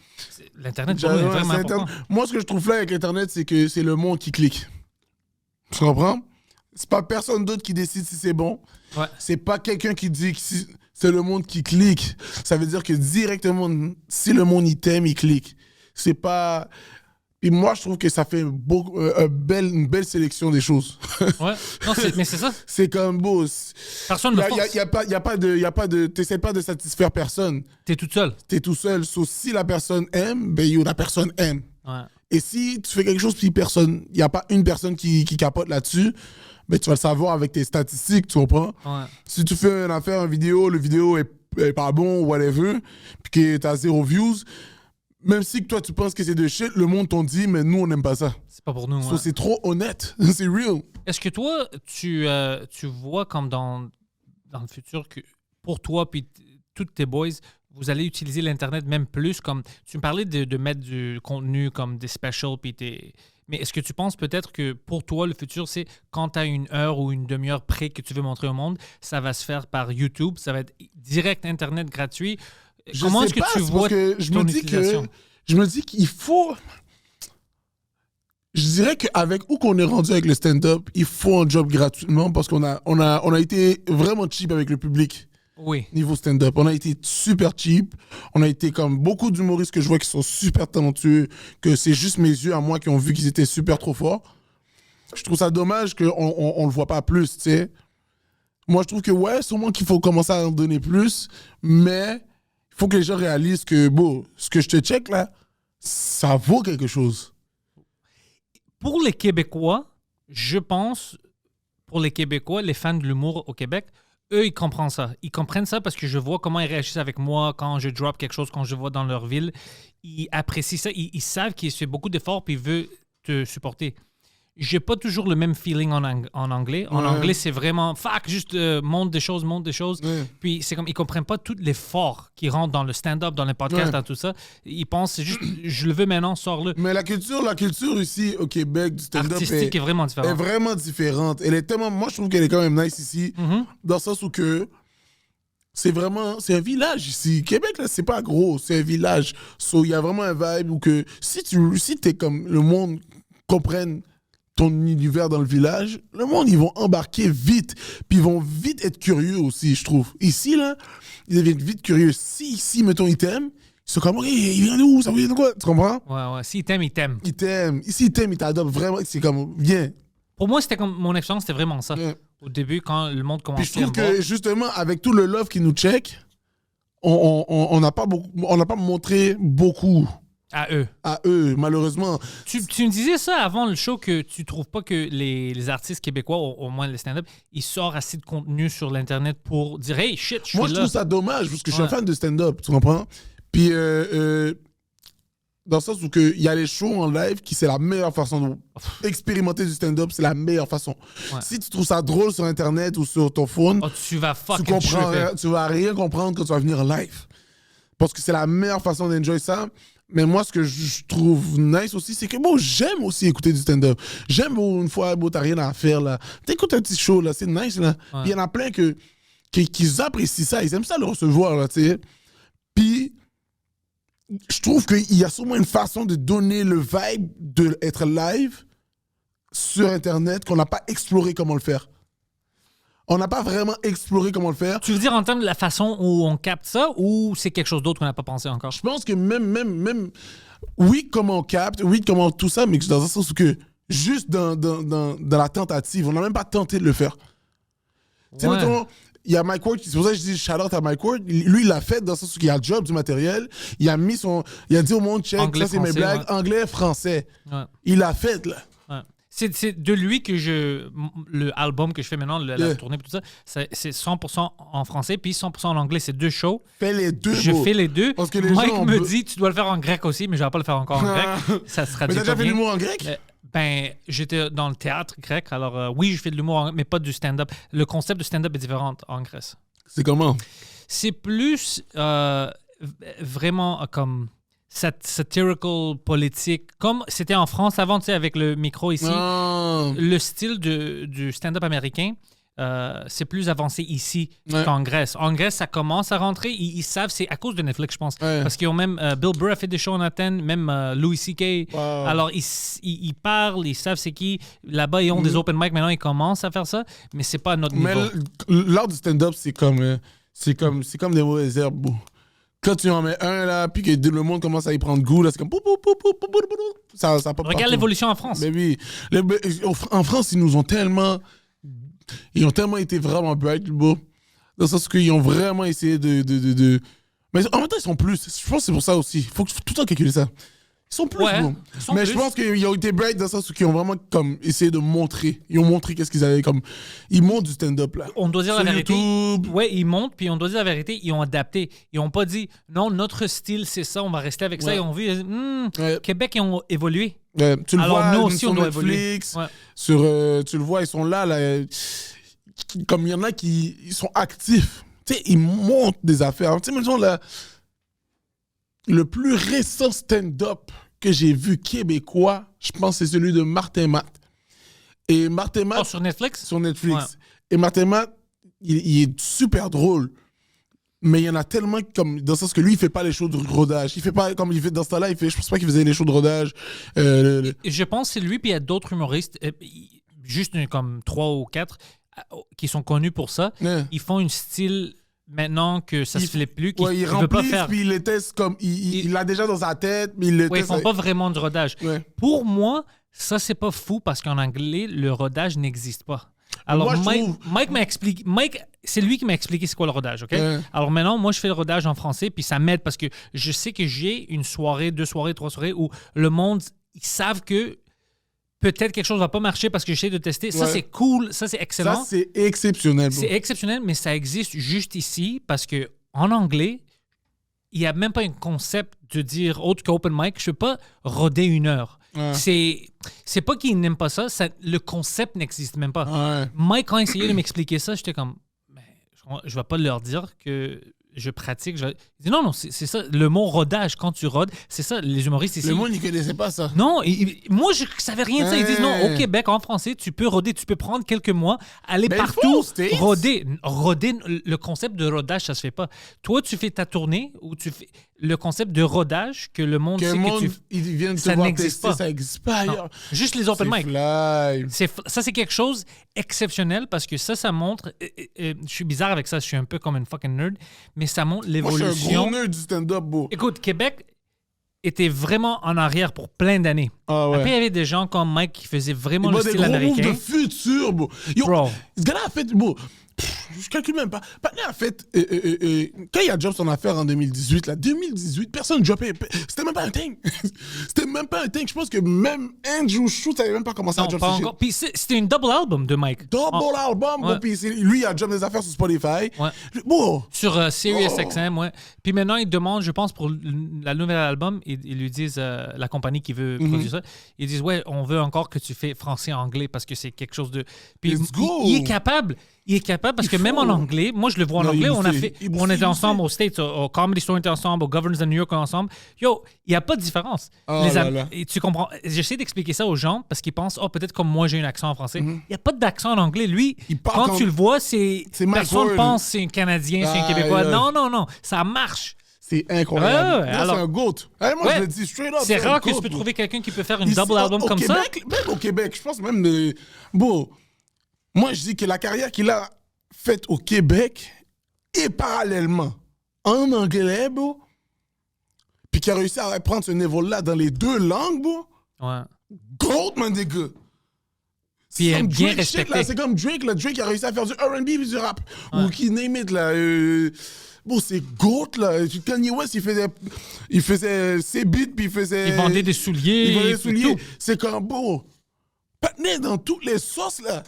Speaker 2: L'Internet, pour nous, est vraiment important.
Speaker 3: Moi, ce que je trouve là avec l'Internet, c'est que c'est le monde qui clique. Tu comprends? C'est pas personne d'autre qui décide si c'est bon.
Speaker 2: Ouais.
Speaker 3: C'est pas quelqu'un qui dit que c'est le monde qui clique. Ça veut dire que directement, si le monde il t'aime, il clique. C'est pas... Et moi, je trouve que ça fait une belle sélection des choses.
Speaker 2: Ouais. Non, mais c'est ça.
Speaker 3: C'est comme beau.
Speaker 2: Personne ne le force.
Speaker 3: Il y a pas de t'essaies pas de satisfaire personne.
Speaker 2: T'es toute seule.
Speaker 3: T'es tout seul. Sauf si la personne aime, la personne aime.
Speaker 2: Ouais.
Speaker 3: Et si tu fais quelque chose puis il n'y a pas une personne qui capote là-dessus, tu vas le savoir avec tes statistiques, tu comprends?
Speaker 2: Ouais.
Speaker 3: Si tu fais une affaire, une vidéo, le vidéo est pas bon ou whatever, puis que t'as 0 views, même si toi tu penses que c'est de shit, le monde t'en dit, mais nous on n'aime pas ça.
Speaker 2: C'est pas pour nous.
Speaker 3: So,
Speaker 2: Ouais.
Speaker 3: c'est trop honnête, c'est real.
Speaker 2: Est-ce que toi, tu vois comme dans le futur que pour toi puis tous tes boys, vous allez utiliser l'Internet même plus comme... Tu me parlais de mettre du contenu comme des specials puis mais est-ce que tu penses peut-être que pour toi, le futur, c'est quand tu as une heure ou une demi-heure près que tu veux montrer au monde, ça va se faire par YouTube, ça va être direct Internet gratuit? Comment est-ce que tu vois ton utilisation?
Speaker 3: Je me dis qu'il faut... Je dirais qu'avec où qu'on est rendu avec le stand-up, il faut un job gratuitement parce qu'on a été vraiment cheap avec le public.
Speaker 2: Oui.
Speaker 3: Niveau stand-up. On a été super cheap. On a été comme beaucoup d'humoristes que je vois qui sont super talentueux, que c'est juste mes yeux à moi qui ont vu qu'ils étaient super trop forts. Je trouve ça dommage qu'on le voit pas plus, tu sais. Moi, je trouve que, sûrement qu'il faut commencer à en donner plus, mais il faut que les gens réalisent que, ce que je te check là, ça vaut quelque chose.
Speaker 2: Pour les Québécois, je pense, pour les Québécois, les fans de l'humour au Québec, eux, ils comprennent ça. Ils comprennent ça parce que je vois comment ils réagissent avec moi quand je drop quelque chose, quand je vois dans leur ville. Ils apprécient ça. Ils savent qu'ils font beaucoup d'efforts et ils veulent te supporter. J'ai pas toujours le même feeling en anglais. En anglais, c'est vraiment fuck, juste monte des choses.
Speaker 3: Ouais.
Speaker 2: Puis c'est comme ils comprennent pas tout l'effort qui rentre dans le stand-up, dans les podcasts, dans tout ça. Ils pensent c'est juste je le veux maintenant, sors-le.
Speaker 3: Mais la culture ici au Québec du stand-up
Speaker 2: Artistique est vraiment différente.
Speaker 3: est vraiment différente. Elle est tellement, moi je trouve qu'elle est quand même nice ici, dans le sens où que c'est un village ici. Québec là, c'est pas gros, c'est un village. So il y a vraiment un vibe où que si t'es comme le monde comprenne ton univers dans le village, le monde, ils vont embarquer vite. Puis ils vont vite être curieux aussi, je trouve. Ici, là, ils deviennent vite curieux. Si mettons, ils t'aiment, ils sont comme, OK, il vient d'où? Ça vient de quoi? Tu comprends?
Speaker 2: Ouais. S'ils t'aiment, ils t'aiment.
Speaker 3: Ils t'aiment. Ici, ils t'aiment, ils t'adoptent vraiment. C'est comme, viens.
Speaker 2: Pour moi, c'était comme mon expérience, c'était vraiment ça.
Speaker 3: Ouais.
Speaker 2: Au début, quand le monde commençait
Speaker 3: Puis je trouve
Speaker 2: à me voir.
Speaker 3: que, justement, avec tout le love qui nous check, on n'a pas montré beaucoup
Speaker 2: À eux.
Speaker 3: à eux, malheureusement.
Speaker 2: Tu me disais ça avant le show que tu trouves pas que les artistes québécois, au moins les stand-up, ils sortent assez de contenu sur l'Internet pour dire « Hey, shit, je suis là. »
Speaker 3: Moi, je trouve ça dommage parce que je suis un fan de stand-up, tu comprends? Puis, dans le sens où il y a les shows en live qui c'est la meilleure façon d'expérimenter du stand-up, c'est la meilleure façon.
Speaker 2: Ouais.
Speaker 3: Si tu trouves ça drôle sur Internet ou sur ton phone,
Speaker 2: Oh, tu vas
Speaker 3: tu
Speaker 2: fucking
Speaker 3: comprends
Speaker 2: triper.
Speaker 3: rien, tu vas rien comprendre quand tu vas venir en live. Parce que c'est la meilleure façon d'enjoy ça. Mais moi, ce que je trouve nice aussi, c'est que j'aime aussi écouter du stand-up. J'aime une fois, t'as rien à faire là. T'écoutes un petit show là, c'est nice là. Puis il y en a plein qui apprécient ça, ils aiment ça le recevoir là, tu sais. Puis je trouve qu'il y a sûrement une façon de donner le vibe d'être live sur Internet qu'on n'a pas exploré comment le faire. On n'a pas vraiment exploré comment le faire.
Speaker 2: Tu veux dire en termes de la façon où on capte ça ou c'est quelque chose d'autre qu'on n'a pas pensé encore?
Speaker 3: Je pense que même, oui, comment on capte, oui, comment tout ça, mais dans un sens où que juste dans la tentative. On n'a même pas tenté de le faire. Tu sais,
Speaker 2: Ouais.
Speaker 3: mettons, il y a Mike Ward, c'est pour ça que je dis shout-out à Mike Ward. Lui, il l'a fait dans le sens où il a le job du matériel. Il a dit au monde, check,
Speaker 2: Anglais,
Speaker 3: ça c'est mes
Speaker 2: français,
Speaker 3: blagues,
Speaker 2: ouais.
Speaker 3: anglais, français.
Speaker 2: Ouais.
Speaker 3: Il l'a fait, là.
Speaker 2: Ouais. C'est de lui que le album que je fais maintenant, la
Speaker 3: Yeah.
Speaker 2: tournée et tout ça, c'est 100% en français puis 100% en anglais. C'est 2 shows.
Speaker 3: Fais les deux,
Speaker 2: Je
Speaker 3: bro.
Speaker 2: fais les deux.
Speaker 3: Parce que les
Speaker 2: Mike
Speaker 3: gens ont
Speaker 2: me
Speaker 3: be-
Speaker 2: dit, tu dois le faire en grec aussi, mais je vais pas le faire encore en grec. Ça se
Speaker 3: Mais
Speaker 2: traduit
Speaker 3: t'as déjà
Speaker 2: pas
Speaker 3: fait
Speaker 2: bien.
Speaker 3: l'humour en grec?
Speaker 2: Ben, j'étais dans le théâtre grec, alors oui, je fais de l'humour, mais pas du stand-up. Le concept de stand-up est différent en Grèce.
Speaker 3: C'est comment?
Speaker 2: C'est plus vraiment comme satirical, politique, comme c'était en France avant, tu sais, avec le micro ici.
Speaker 3: Ah.
Speaker 2: Le style du stand-up américain, c'est plus avancé ici
Speaker 3: Ouais.
Speaker 2: qu'en Grèce. En Grèce, ça commence à rentrer. Ils savent, c'est à cause de Netflix, je pense.
Speaker 3: Ouais.
Speaker 2: Parce qu'ils ont même... Bill Burr a fait des shows en Athènes, même Louis C.K.
Speaker 3: Wow.
Speaker 2: Alors, ils parlent, ils savent c'est qui. Là-bas, ils ont des open mic. Maintenant, ils commencent à faire ça, mais c'est pas à notre
Speaker 3: Mais
Speaker 2: niveau.
Speaker 3: l'art du stand-up, c'est comme des mauvaises herbes, bro. Quand tu en mets un, là, puis que le monde commence à y prendre goût, là, c'est comme... Ça pop
Speaker 2: Regarde
Speaker 3: partout.
Speaker 2: l'évolution en France.
Speaker 3: Mais oui. En France, ils ont tellement été vraiment bright, bro. Dans le sens qu'ils ont vraiment essayé de... Mais en même temps, ils sont plus. Je pense que c'est pour ça aussi. Il faut tout le temps calculer ça. Ils sont plus,
Speaker 2: Ouais,
Speaker 3: bro.
Speaker 2: ils sont
Speaker 3: Mais
Speaker 2: plus.
Speaker 3: je pense qu'ils ont été bright dans le sens où ils ont vraiment comme essayé de montrer. Ils ont montré qu'est-ce qu'ils avaient comme... Ils montrent du stand-up, là.
Speaker 2: On doit dire
Speaker 3: Sur
Speaker 2: la vérité.
Speaker 3: YouTube.
Speaker 2: Ouais, ils montent, puis on doit dire la vérité, ils ont adapté. Ils n'ont pas dit, non, notre style, c'est ça, on va rester avec ça.
Speaker 3: Ouais.
Speaker 2: Ils ont vu,
Speaker 3: Ouais.
Speaker 2: Québec, ils ont évolué.
Speaker 3: Tu le
Speaker 2: Alors,
Speaker 3: vois
Speaker 2: nous aussi,
Speaker 3: sur
Speaker 2: on doit
Speaker 3: Netflix,
Speaker 2: évoluer. Ouais.
Speaker 3: tu le vois, ils sont là, comme il y en a qui ils sont actifs. Tu sais, ils montent des affaires. Tu sais, mettons, le plus récent stand-up que j'ai vu québécois, je pense que c'est celui de Martin Matt. Et Martin Matt,
Speaker 2: Oh, sur Netflix?
Speaker 3: sur Netflix.
Speaker 2: Ouais.
Speaker 3: Et Martin Matt, il est super drôle. Mais il y en a tellement comme dans le sens que lui, il fait pas les shows de rodage. Il fait pas comme il fait dans ce temps-là, je pense pas qu'il faisait les shows de rodage.
Speaker 2: Je pense que c'est lui, puis il y a d'autres humoristes, juste comme 3 ou 4, qui sont connus pour ça.
Speaker 3: Ouais.
Speaker 2: Ils font un style maintenant que ça se fait plus,
Speaker 3: Ouais, il
Speaker 2: ne veut pas
Speaker 3: remplit,
Speaker 2: faire.
Speaker 3: puis il les teste comme... Il l'a déjà dans sa tête, mais il le
Speaker 2: Ouais, ils
Speaker 3: teste...
Speaker 2: font pas vraiment du rodage.
Speaker 3: Ouais.
Speaker 2: Pour moi, ça, c'est pas fou parce qu'en anglais, le rodage n'existe pas. Alors,
Speaker 3: Moi, je
Speaker 2: Mike,
Speaker 3: trouve-
Speaker 2: Mike m'a expliqué. Mike, c'est lui qui m'a expliqué c'est quoi le rodage, OK?
Speaker 3: Ouais.
Speaker 2: Alors maintenant, moi, je fais le rodage en français, puis ça m'aide parce que je sais que j'ai une soirée, 2 soirées, 3 soirées où le monde, ils savent que peut-être quelque chose va pas marcher parce que j'essaie de tester. Ça,
Speaker 3: Ouais.
Speaker 2: c'est cool, ça, c'est excellent.
Speaker 3: Ça, c'est exceptionnel, bro.
Speaker 2: C'est exceptionnel, mais ça existe juste ici parce que en anglais, il n'y a même pas un concept de dire autre qu'open mic. Je ne peux pas roder 1 heure.
Speaker 3: Ouais.
Speaker 2: C'est pas qu'ils n'aiment pas ça, le concept n'existe même pas.
Speaker 3: Ouais.
Speaker 2: Mike, quand il essayait de m'expliquer ça, j'étais comme, ben, je vais pas leur dire que je pratique. Il dit non, non, c'est ça. Le mot rodage, quand tu rodes, c'est ça. Les humoristes ici.
Speaker 3: Le monde, il connaissait pas ça.
Speaker 2: Non, moi, je savais rien de ça. Ils disent non,
Speaker 3: Ouais.
Speaker 2: au Québec, en français, tu peux roder, tu peux prendre quelques mois, aller
Speaker 3: Ben, il
Speaker 2: partout,
Speaker 3: faut, States.
Speaker 2: roder. Roder, le concept de rodage, ça se fait pas. Toi, tu fais ta tournée ou tu fais le concept de rodage que le monde
Speaker 3: Que
Speaker 2: sait
Speaker 3: le monde,
Speaker 2: que tu
Speaker 3: ils viennent te
Speaker 2: ça
Speaker 3: voir
Speaker 2: n'existe
Speaker 3: tester,
Speaker 2: pas.
Speaker 3: ça n'existe pas
Speaker 2: Non.
Speaker 3: ailleurs.
Speaker 2: Juste les open mic.
Speaker 3: Fly.
Speaker 2: Ça, c'est quelque chose exceptionnel parce que ça montre. Je suis bizarre avec ça, je suis un peu comme une fucking nerd, mais ça montre
Speaker 3: Moi, je suis un
Speaker 2: l'évolution.
Speaker 3: gros nerd du stand-up, bro.
Speaker 2: Écoute, Québec était vraiment en arrière pour plein d'années.
Speaker 3: Ah ouais.
Speaker 2: Après, il y avait des gens comme Mike qui faisaient vraiment
Speaker 3: Il
Speaker 2: le
Speaker 3: voit des
Speaker 2: style
Speaker 3: gros moves
Speaker 2: américain.
Speaker 3: de futur, bro. Yo,
Speaker 2: Bro.
Speaker 3: ce gars-là a fait, bro, je calcule même pas. Patna a fait, quand il a drop son affaire en 2018, là, 2018, personne ne dropait. C'était même pas un thing. C'était même pas un thing. Je pense que même Andrew Schultz n'avait même pas commencé à
Speaker 2: Non,
Speaker 3: drop
Speaker 2: pas
Speaker 3: ce shit.
Speaker 2: encore. Puis c'était une double album de Mike.
Speaker 3: Double album, bro.
Speaker 2: Ouais.
Speaker 3: Puis lui, il a drop des affaires sur Spotify.
Speaker 2: Ouais.
Speaker 3: Bro,
Speaker 2: Sur Sirius
Speaker 3: Oh.
Speaker 2: XM, ouais. Puis maintenant, ils demandent, je pense, pour la nouvelle album, ils lui disent, la compagnie qui veut
Speaker 3: Mhm.
Speaker 2: produire ça, ils disent, ouais, on veut encore que tu fais français-anglais parce que c'est quelque chose de... Puis
Speaker 3: Let's go.
Speaker 2: il est capable. Il est capable parce
Speaker 3: Il
Speaker 2: que même
Speaker 3: faut.
Speaker 2: en anglais, moi je le vois en
Speaker 3: Non,
Speaker 2: anglais,
Speaker 3: il
Speaker 2: on a
Speaker 3: sait.
Speaker 2: fait,
Speaker 3: Il
Speaker 2: on
Speaker 3: sait,
Speaker 2: était
Speaker 3: il
Speaker 2: ensemble
Speaker 3: sait.
Speaker 2: aux States, au Comedy Store, on était ensemble, au Governors de New York, on était ensemble. Yo, il n'y a pas de différence.
Speaker 3: Oh là là.
Speaker 2: Et tu comprends, j'essaie d'expliquer ça aux gens parce qu'ils pensent, oh, peut-être comme moi j'ai un accent en français. Il n'y a pas d'accent en anglais. Lui,
Speaker 3: Mhm. Il parle
Speaker 2: quand
Speaker 3: comme-
Speaker 2: tu le vois, c'est
Speaker 3: Mike
Speaker 2: personne
Speaker 3: Ward.
Speaker 2: pense c'est un Canadien, c'est un
Speaker 3: Ah,
Speaker 2: Québécois.
Speaker 3: yeah.
Speaker 2: Non, non, non, ça marche.
Speaker 3: c'est incroyable.
Speaker 2: Ouais,
Speaker 3: Là,
Speaker 2: alors-
Speaker 3: c'est un GOAT. Hey, moi,
Speaker 2: Ouais.
Speaker 3: je le dis straight up.
Speaker 2: C'est
Speaker 3: un
Speaker 2: rare que
Speaker 3: GOAT,
Speaker 2: tu peux
Speaker 3: bro.
Speaker 2: trouver quelqu'un qui peut faire une
Speaker 3: Ici,
Speaker 2: double album
Speaker 3: au
Speaker 2: comme
Speaker 3: Québec, même au Québec, je pense même de... Bon, moi, je dis que la carrière qu'il a faite au Québec et parallèlement en anglais, bro, puis qu'il a réussi à prendre ce niveau-là dans les 2 langues, bro,
Speaker 2: ça. Ouais.
Speaker 3: GOAT, man, des gars.
Speaker 2: Puis
Speaker 3: C'est comme
Speaker 2: bien
Speaker 3: Drake shit,
Speaker 2: respecté.
Speaker 3: là. C'est comme Drake, là. Drake a réussi à faire du R&B et du rap. Ou qui name it, là. Bon, c'est GOAT, là. Kanye West, il faisait ses beats, puis il faisait...
Speaker 2: Il vendait des souliers.
Speaker 3: Il vendait des
Speaker 2: et
Speaker 3: souliers.
Speaker 2: tout.
Speaker 3: C'est comme, bon, patiné dans toutes les sauces, là.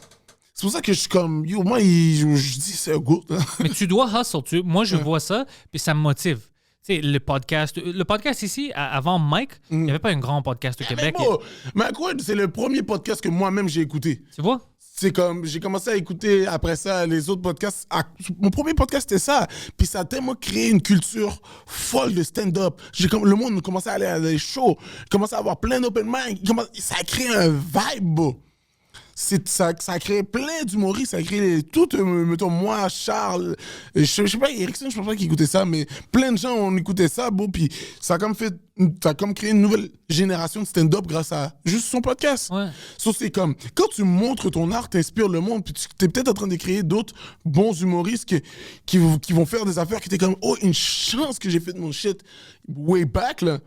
Speaker 3: C'est pour ça que je suis comme, yo, moi, je dis, c'est un GOAT, là.
Speaker 2: Mais tu dois hustle. Moi, je vois ça, puis ça me motive. Tu sais, le podcast ici, avant Mike, il n'y avait pas un grand podcast au Québec.
Speaker 3: Mais bon, McWord, c'est le premier podcast que moi-même j'ai écouté.
Speaker 2: Tu vois?
Speaker 3: C'est comme, j'ai commencé à écouter après ça les autres podcasts. Mon premier podcast, c'était ça. Puis ça a tellement créé une culture folle de stand-up. Le monde commençait à aller à des shows, commençait à avoir plein d'open mic. Ça a créé un vibe, bro. Ça a créé plein d'humoristes, ça a créé tout, mettons, moi, Charles, je sais pas, Erickson, je pense pas qu'il écoutait ça, mais plein de gens ont écouté ça, bon, puis ça a comme créé une nouvelle génération de stand-up grâce à juste son podcast.
Speaker 2: Ouais.
Speaker 3: So, c'est comme, quand tu montres ton art, t'inspires le monde, puis tu es peut-être en train de créer d'autres bons humoristes qui vont faire des affaires qui étaient comme, oh, une chance que j'ai fait de mon shit way back, là.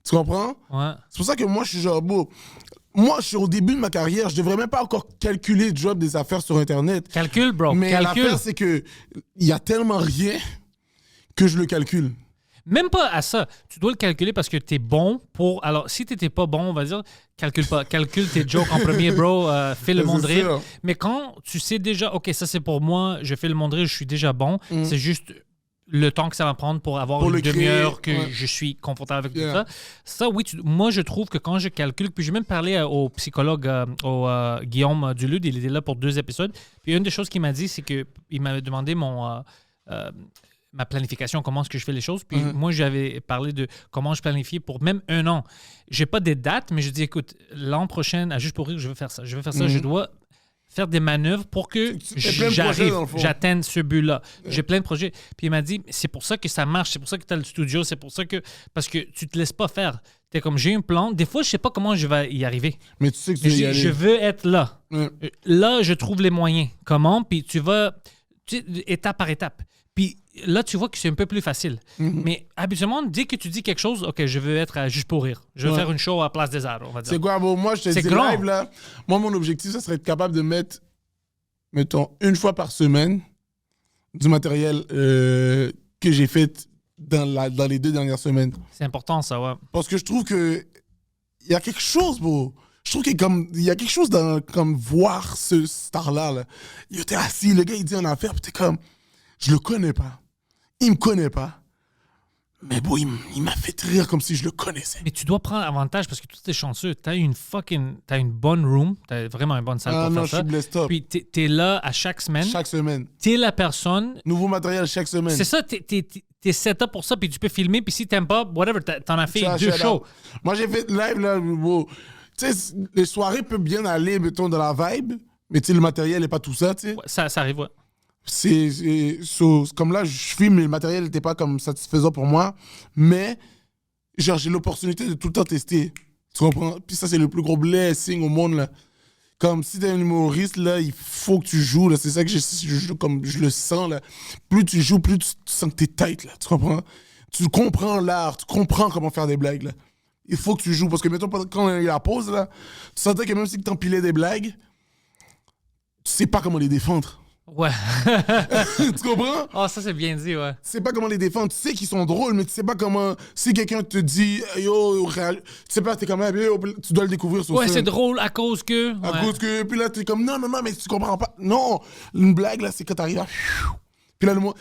Speaker 3: Tu comprends?
Speaker 2: Ouais.
Speaker 3: C'est pour ça que moi, je suis genre, beau. Moi, je suis au début de ma carrière, je devrais même pas encore calculer le job des affaires sur Internet.
Speaker 2: Calcule, bro.
Speaker 3: Mais
Speaker 2: Calcule.
Speaker 3: l'affaire, c'est que il y a tellement rien que je le calcule.
Speaker 2: Même pas à ça. Tu dois le calculer parce que t'es bon pour... Alors, si t'étais pas bon, on va dire, calcule pas. Calcule tes jokes en premier, bro. Fais le
Speaker 3: C'est
Speaker 2: monde rire.
Speaker 3: sûr.
Speaker 2: Mais quand tu sais déjà, OK, ça c'est pour moi, je fais le monde rire, je suis déjà bon, c'est juste le temps que ça va prendre pour avoir
Speaker 3: Pour
Speaker 2: une
Speaker 3: le créer,
Speaker 2: demi-heure que
Speaker 3: ouais.
Speaker 2: je suis confortable avec
Speaker 3: Yeah.
Speaker 2: tout ça. Ça, oui, moi, je trouve que quand je calcule, puis j'ai même parlé au psychologue, Guillaume Dulude, il était là pour 2 épisodes, puis une des choses qu'il m'a dit, c'est qu'il m'avait demandé ma planification, comment est-ce que je fais les choses. Puis moi, j'avais parlé de comment je planifie pour même 1 an. J'ai pas des dates, mais je dis, écoute, l'an prochain, à Juste pour rire, je veux faire ça. Je veux faire ça. Je dois faire des manœuvres pour que
Speaker 3: T'as plein de projets, dans le fond.
Speaker 2: j'atteigne ce but-là. J'ai plein de projets. Puis il m'a dit, c'est pour ça que ça marche, c'est pour ça que tu as le studio, c'est pour ça que... Parce que tu te laisses pas faire. T'es comme, j'ai un plan. Des fois, je sais pas comment je vais y arriver.
Speaker 3: Mais tu sais que tu vas y aller.
Speaker 2: Je veux être là.
Speaker 3: Ouais.
Speaker 2: Là, je trouve les moyens. Comment? Puis tu vas étape par étape. Puis là, tu vois que c'est un peu plus facile. Mais habituellement, dès que tu dis quelque chose, OK, je veux être à Juste pour rire. Je veux faire une show à Place des Arts, on va dire.
Speaker 3: C'est quoi, bon, moi, je te
Speaker 2: C'est
Speaker 3: dis
Speaker 2: grand.
Speaker 3: live, là. Moi, mon objectif, ça serait être capable de mettre, mettons, 1 fois par semaine du matériel que j'ai fait dans les 2 dernières semaines.
Speaker 2: C'est important, ça, ouais.
Speaker 3: Parce que je trouve que il y a quelque chose, bro. Je trouve qu'il y a quelque chose dans comme voir ce star-là. Là. Il était assis, le gars, il dit en affaire, puis t'es comme, je le connais pas. Il me connaît pas. Mais bon, il m'a fait rire comme si je le connaissais.
Speaker 2: Mais tu dois prendre avantage parce que tu es chanceux. T'as une bonne room. T'as vraiment une bonne salle
Speaker 3: Ah
Speaker 2: pour
Speaker 3: non,
Speaker 2: faire
Speaker 3: je
Speaker 2: ça.
Speaker 3: suis blessed up.
Speaker 2: Puis t'es là à chaque semaine.
Speaker 3: Chaque semaine.
Speaker 2: T'es la personne.
Speaker 3: Nouveau matériel chaque semaine.
Speaker 2: C'est ça, t'es set up pour ça, puis tu peux filmer, puis si t'aimes pas, whatever, t'en as fait
Speaker 3: Shout
Speaker 2: 2
Speaker 3: out.
Speaker 2: shows.
Speaker 3: Moi, j'ai fait live, là, bro. Tu sais, les soirées peuvent bien aller, mettons, dans la vibe, mais tu sais, le matériel n'est pas tout ça, tu sais.
Speaker 2: Ouais, ça arrive, ouais.
Speaker 3: Comme là, je filme, mais le matériel n'était pas comme satisfaisant pour moi, mais genre, j'ai l'opportunité de tout le temps tester. Tu comprends? Puis ça, c'est le plus gros blessing au monde, là. Comme si t'es un humoriste, là, il faut que tu joues, là. C'est ça que comme je le sens, là. Plus tu joues, plus tu sens que t'es tight, là. Tu comprends? Tu comprends l'art, tu comprends comment faire des blagues, là. Il faut que tu joues, parce que, mettons, quand il y a la pause, là, tu sentais que même si tu empilais des blagues, tu sais pas comment les défendre.
Speaker 2: Ouais.
Speaker 3: Tu comprends?
Speaker 2: Oh, ça, c'est bien dit, ouais.
Speaker 3: Tu sais pas comment les défendre. Tu sais qu'ils sont drôles, mais tu sais pas comment... Si quelqu'un te dit, yo, tu sais pas, t'es comme, yo, tu dois le découvrir sur
Speaker 2: Ouais,
Speaker 3: scène.
Speaker 2: c'est drôle à cause que...
Speaker 3: À
Speaker 2: ouais.
Speaker 3: cause que... Puis là, t'es comme, non, mais tu comprends pas. Non, une blague, là, c'est quand t'arrives à... Puis là, le mot...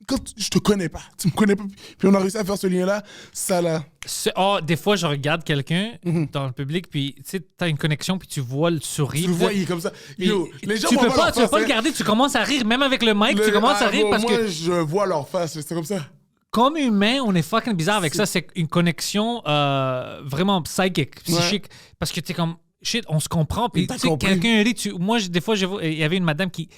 Speaker 3: Quand je te connais pas, tu me connais pas, puis on a réussi à faire ce lien-là, ça, là...
Speaker 2: Des fois, je regarde quelqu'un dans le public, puis tu sais, t'as une connexion, puis tu vois le sourire.
Speaker 3: Tu le vois, il est comme ça.
Speaker 2: Puis
Speaker 3: Yo, les gens
Speaker 2: tu
Speaker 3: vont
Speaker 2: peux
Speaker 3: voir
Speaker 2: pas,
Speaker 3: leur
Speaker 2: le
Speaker 3: face,
Speaker 2: garder, tu commences à rire, même avec le mic, tu commences à rire
Speaker 3: bon,
Speaker 2: parce
Speaker 3: moi,
Speaker 2: que
Speaker 3: je vois leur face, c'est comme ça.
Speaker 2: comme humain, on est fucking bizarre avec ça. C'est une connexion vraiment psychique. Parce que t'es comme, shit, on se comprend. Puis
Speaker 3: T'as
Speaker 2: tu sais,
Speaker 3: compris.
Speaker 2: quelqu'un rit. Moi, des fois, il y avait une madame qui...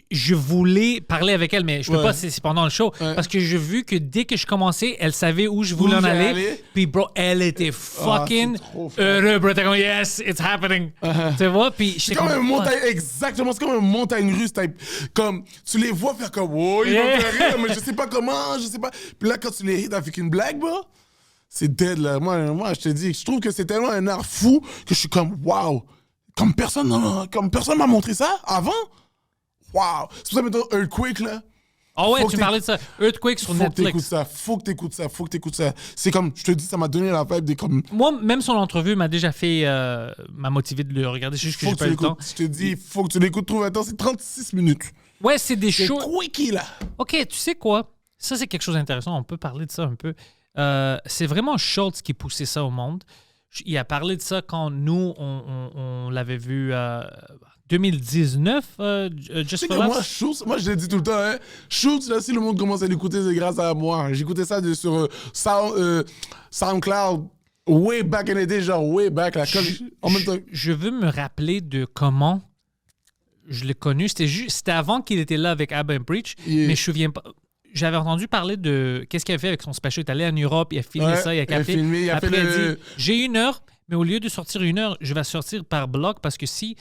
Speaker 2: Je voulais parler avec elle, mais je peux
Speaker 3: Ouais.
Speaker 2: pas, c'est pendant le show.
Speaker 3: Ouais.
Speaker 2: Parce que j'ai vu que dès que je commençais, elle savait où je voulais en
Speaker 3: j'allais
Speaker 2: aller.
Speaker 3: aller.
Speaker 2: Puis, bro, elle était fucking
Speaker 3: c'est trop fort.
Speaker 2: heureux, bro. T'es comme, yes, it's happening. Tu vois? Puis
Speaker 3: C'est
Speaker 2: j'étais
Speaker 3: comme
Speaker 2: comme,
Speaker 3: une montagne, exactement, c'est comme une montagne russe, type. Comme, tu les vois faire comme, oh, ils vont
Speaker 2: Yeah.
Speaker 3: faire rire, mais je sais pas comment, je sais pas. Puis là, quand tu les hits avec une blague, bro, c'est dead, là. Moi, je te dis, je trouve que c'est tellement un art fou que je suis comme, wow. Comme personne m'a montré ça avant. Wow. C'est pour ça, maintenant, Earthquake, là.
Speaker 2: Ah ouais,
Speaker 3: Faut
Speaker 2: tu
Speaker 3: que
Speaker 2: parlais de ça. Earthquake sur
Speaker 3: Faut que t'écoutes
Speaker 2: Netflix.
Speaker 3: ça. Faut que t'écoutes ça. C'est comme, je te dis, ça m'a donné la vibe des comme.
Speaker 2: Moi, même son entrevue m'a déjà fait... m'a motivé de le regarder. C'est juste que
Speaker 3: Faut
Speaker 2: j'ai
Speaker 3: que
Speaker 2: pas
Speaker 3: tu
Speaker 2: eu le temps.
Speaker 3: l'écoutes. Je te dis, faut que tu l'écoutes. Trouve un temps, c'est 36 minutes.
Speaker 2: Ouais, c'est des
Speaker 3: C'est
Speaker 2: shows...
Speaker 3: quickie, là.
Speaker 2: OK, tu sais quoi? Ça, c'est quelque chose d'intéressant. On peut parler de ça un peu. C'est vraiment Schultz qui poussait ça au monde. Il a parlé de ça quand nous, on l'avait vu 2019,
Speaker 3: Tu
Speaker 2: Just
Speaker 3: sais
Speaker 2: for
Speaker 3: que moi,
Speaker 2: Laughs.
Speaker 3: Schultz, moi je l'ai dit tout le temps, hein, Schultz, là, si le monde commence à l'écouter, c'est grâce à moi. J'écoutais ça sur SoundCloud, way back in the day, genre way back. Là, en même temps,
Speaker 2: Je veux me rappeler de comment je l'ai connu. C'était avant qu'il était là avec Abba and Preach,
Speaker 3: Yeah.
Speaker 2: mais je me souviens pas. J'avais entendu parler de qu'est-ce qu'il a fait avec son special. Il est allé en Europe, il a filmé
Speaker 3: Ouais,
Speaker 2: ça, il a
Speaker 3: il a
Speaker 2: capté.
Speaker 3: filmé, il a
Speaker 2: Après,
Speaker 3: fait
Speaker 2: il a
Speaker 3: le-
Speaker 2: dit j'ai 1 heure, mais au lieu de sortir 1 heure, je vais sortir par bloc parce que si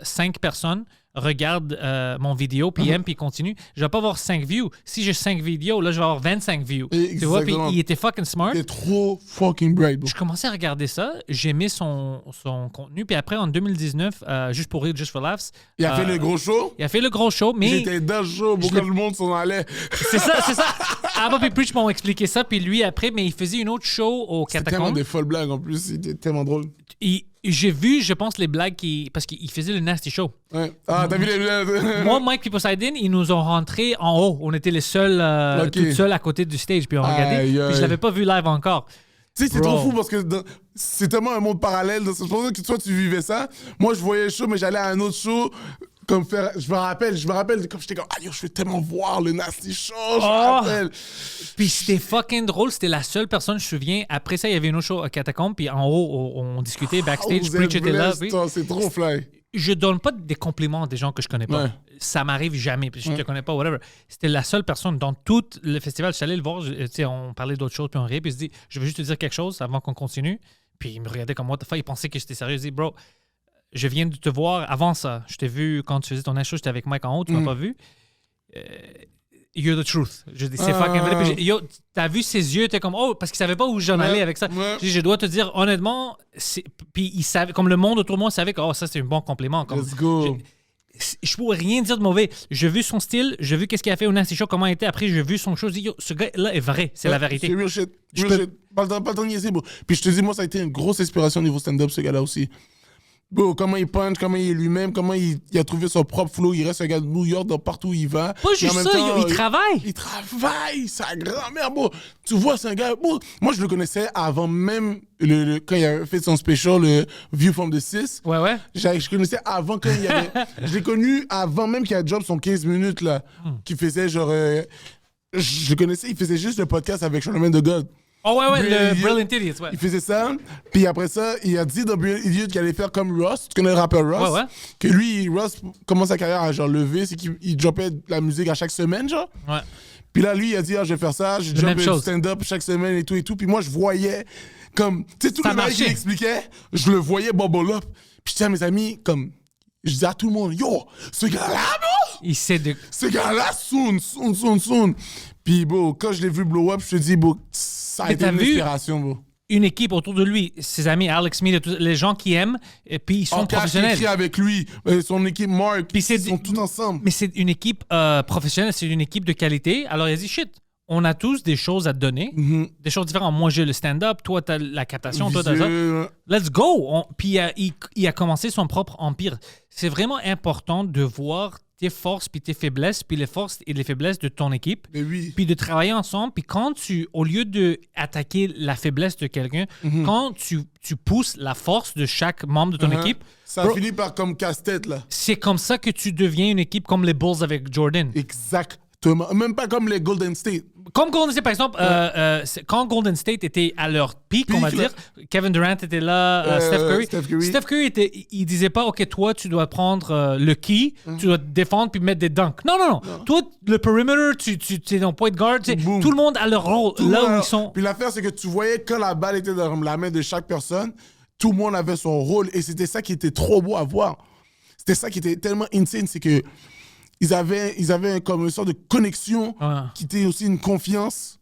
Speaker 2: 5 personnes regardent mon vidéo, puis aiment, puis continuent, je vais pas avoir 5 views. Si j'ai 5 vidéos, là, je vais avoir 25 views. Tu vois, puis
Speaker 3: Exactement.
Speaker 2: il était fucking smart.
Speaker 3: t'es trop fucking bright, bro.
Speaker 2: Je commençais à regarder ça, j'aimais son contenu, puis après, en 2019, juste pour rire, Just for Laughs,
Speaker 3: Il a fait le gros show.
Speaker 2: il a fait le gros show, mais
Speaker 3: J'étais dans le show, bro, quand le monde s'en allait.
Speaker 2: c'est ça. Abba et Preach m'ont expliqué ça, puis lui, après, mais il faisait une autre show au
Speaker 3: C'était tellement
Speaker 2: Catacombes.
Speaker 3: des folles blagues en plus, c'était tellement drôle.
Speaker 2: J'ai vu, je pense, les blagues parce qu'il faisait le Nasty Show.
Speaker 3: Ouais. Ah, t'as vu les.
Speaker 2: Moi, Mike et Poseidon, ils nous ont rentrés en haut. On était les seuls,
Speaker 3: Ok.
Speaker 2: toutes seuls à côté du stage, puis on regardait.
Speaker 3: Aïe,
Speaker 2: Puis je
Speaker 3: aïe.
Speaker 2: l'avais pas vu live encore.
Speaker 3: Tu sais, c'est
Speaker 2: Bro.
Speaker 3: trop fou parce que c'est tellement un monde parallèle. C'est pour ça que toi, tu vivais ça. Moi, je voyais le show, mais j'allais à un autre show. Comme faire, je me rappelle, comme j'étais comme, ah yo, je veux tellement voir le Nasty Show, je me rappelle.
Speaker 2: Puis c'était fucking drôle. C'était la seule personne, je me souviens. Après ça, il y avait une autre show à Catacombes, puis en haut, on discutait backstage.
Speaker 3: Oh,
Speaker 2: Preach était là.
Speaker 3: blessed,
Speaker 2: puis-
Speaker 3: toi, c'est trop fly.
Speaker 2: Je donne pas des compliments à des gens que je connais pas.
Speaker 3: Ouais.
Speaker 2: Ça m'arrive jamais, puis je te connais pas, whatever. C'était la seule personne dans tout le festival. Je suis allé le voir, tu sais, on parlait d'autres choses, puis on riait, puis il se dit, je veux juste te dire quelque chose avant qu'on continue. Puis il me regardait comme, what the fuck, il pensait que j'étais sérieux. Il dit, bro, je viens de te voir avant ça. Je t'ai vu quand tu faisais ton show, j'étais avec Mike en haut, tu m'as pas vu. You're the truth. Je dis, c'est fucking vrai. Puis yo, t'as vu ses yeux, t'es comme, oh, parce qu'il savait pas où j'en allais avec ça.
Speaker 3: Ouais.
Speaker 2: Je dis, je dois te dire, honnêtement, puis il savait, comme le monde autour de moi savait que, oh, ça, c'est un bon compliment. Comme,
Speaker 3: Let's go.
Speaker 2: je pourrais rien dire de mauvais. J'ai vu son style, j'ai vu qu'est-ce qu'il a fait au Nasty Show, comment il était. Après, j'ai vu son show. Je dis, yo, ce gars-là est vrai, c'est la vérité.
Speaker 3: C'est real shit.
Speaker 2: Je
Speaker 3: Real
Speaker 2: peux-
Speaker 3: shit. Pas le temps de niaiser, bro. Puis je te dis, moi, ça a été une grosse inspiration au niveau stand-up, ce gars-là aussi. Bro, comment il punch, comment il est lui-même, comment il a trouvé son propre flow. Il reste un gars de New York, dans partout où il va.
Speaker 2: Pas
Speaker 3: Puis en
Speaker 2: juste
Speaker 3: même
Speaker 2: ça,
Speaker 3: temps,
Speaker 2: il travaille.
Speaker 3: Il travaille, sa grand-mère, bro. Tu vois, c'est un gars. Bro, moi, je le connaissais avant même quand il avait fait son special, le View from the 6.
Speaker 2: Ouais.
Speaker 3: Je connaissais avant quand il y avait. Je l'ai connu avant même qu'il a drop son 15 minutes, là. Qui faisait genre. Je le connaissais, il faisait juste le podcast avec Charlemagne de God.
Speaker 2: Oh, ouais,
Speaker 3: Brilliant
Speaker 2: le Brilliant Idiots, ouais.
Speaker 3: Il faisait ça, puis après ça, il a dit dans Brilliant Idiot qu'il allait faire comme Ross. Tu connais le rappeur Ross?
Speaker 2: Ouais.
Speaker 3: Que lui, Ross commence sa carrière à genre lever, c'est qu'il dropait de la musique à chaque semaine, genre.
Speaker 2: Ouais.
Speaker 3: Puis là, lui, il a dit, ah, je vais faire ça, je
Speaker 2: même
Speaker 3: drop
Speaker 2: chose.
Speaker 3: du stand-up chaque semaine et tout et tout. Puis moi, je voyais comme, tu sais, tout
Speaker 2: Ça
Speaker 3: le monde
Speaker 2: marchait.
Speaker 3: qu'il expliquait, je le voyais bubble up. Puis je disais à mes amis, comme, je disais à tout le monde, yo, ce gars-là, bro!
Speaker 2: Il sait de.
Speaker 3: Ce gars-là, soon. Puis, bro, quand je l'ai vu blow up, je te dis, bro, ça a
Speaker 2: Mais
Speaker 3: été
Speaker 2: t'as
Speaker 3: une
Speaker 2: vu-
Speaker 3: inspiration, bro.
Speaker 2: Une équipe autour de lui, ses amis, Alex Smith, les gens qui aiment, et puis ils sont
Speaker 3: Cash
Speaker 2: professionnels.
Speaker 3: écrit avec lui, son équipe Mark,
Speaker 2: Puis c'est
Speaker 3: ils sont
Speaker 2: du-
Speaker 3: tous ensemble.
Speaker 2: Mais c'est une équipe professionnelle, c'est une équipe de qualité. Alors il a dit, shit, on a tous des choses à te donner, des choses différentes. Moi, j'ai le stand-up, toi, t'as la captation, toi, t'as ça.
Speaker 3: Visuel.
Speaker 2: Let's go! Puis il a commencé son propre empire. C'est vraiment important de voir tes forces puis tes faiblesses, puis les forces et les faiblesses de ton équipe,
Speaker 3: Mais oui.
Speaker 2: puis de travailler ensemble. Puis quand au lieu d'attaquer la faiblesse de quelqu'un, quand tu pousses la force de chaque membre de ton équipe,
Speaker 3: Ça
Speaker 2: bro,
Speaker 3: finit par comme casse-tête, là.
Speaker 2: c'est comme ça que tu deviens une équipe comme les Bulls avec Jordan.
Speaker 3: Exactement. Même pas comme les Golden State.
Speaker 2: Comme Golden State, par exemple, quand Golden State était à leur pic, on va
Speaker 3: Pic, là.
Speaker 2: dire, Kevin Durant était là, Steph Curry.
Speaker 3: Steph Curry.
Speaker 2: Il disait pas, OK, toi, tu dois prendre le key, tu dois te défendre puis mettre des dunks. Non. Toi, le perimeter, tu es dans point de guard. Tu sais,
Speaker 3: Boom.
Speaker 2: tout le monde a leur rôle
Speaker 3: Tout
Speaker 2: là
Speaker 3: le
Speaker 2: où
Speaker 3: monde-
Speaker 2: ils sont.
Speaker 3: Puis l'affaire, c'est que tu voyais quand la balle était dans la main de chaque personne, tout le monde avait son rôle. Et c'était ça qui était trop beau à voir. C'était ça qui était tellement insane, c'est que ils avaient comme une sorte de connexion
Speaker 2: Ouais.
Speaker 3: qui était aussi une confiance.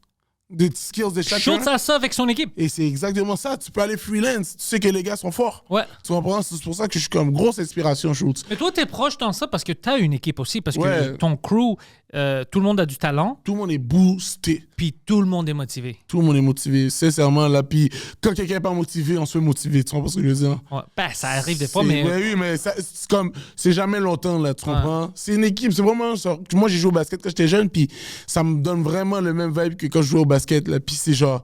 Speaker 3: des skills de chacun.
Speaker 2: Schultz a ça avec son équipe.
Speaker 3: Et c'est exactement ça. Tu peux aller freelance. Tu sais que les gars sont forts.
Speaker 2: Ouais.
Speaker 3: Tu comprends? C'est pour ça que je suis comme grosse inspiration, Schultz.
Speaker 2: Mais toi, t'es proche dans ça parce que t'as une équipe aussi, parce que
Speaker 3: Ouais.
Speaker 2: ton crew, tout le monde a du talent,
Speaker 3: Tout le monde est boosté.
Speaker 2: puis tout le monde est motivé.
Speaker 3: Tout le monde est motivé, sincèrement. Là, puis quand quelqu'un n'est pas motivé, on se fait motiver. Tu comprends ce que je veux dire?
Speaker 2: Ouais. Ben, ça arrive des fois,
Speaker 3: C'est-
Speaker 2: mais...
Speaker 3: ouais, oui, mais c'est comme... C'est jamais longtemps, là, tu comprends? C'est une équipe, c'est vraiment... Moi, j'ai joué au basket quand j'étais jeune, puis ça me donne vraiment le même vibe que quand je jouais au basket, là. Puis c'est genre...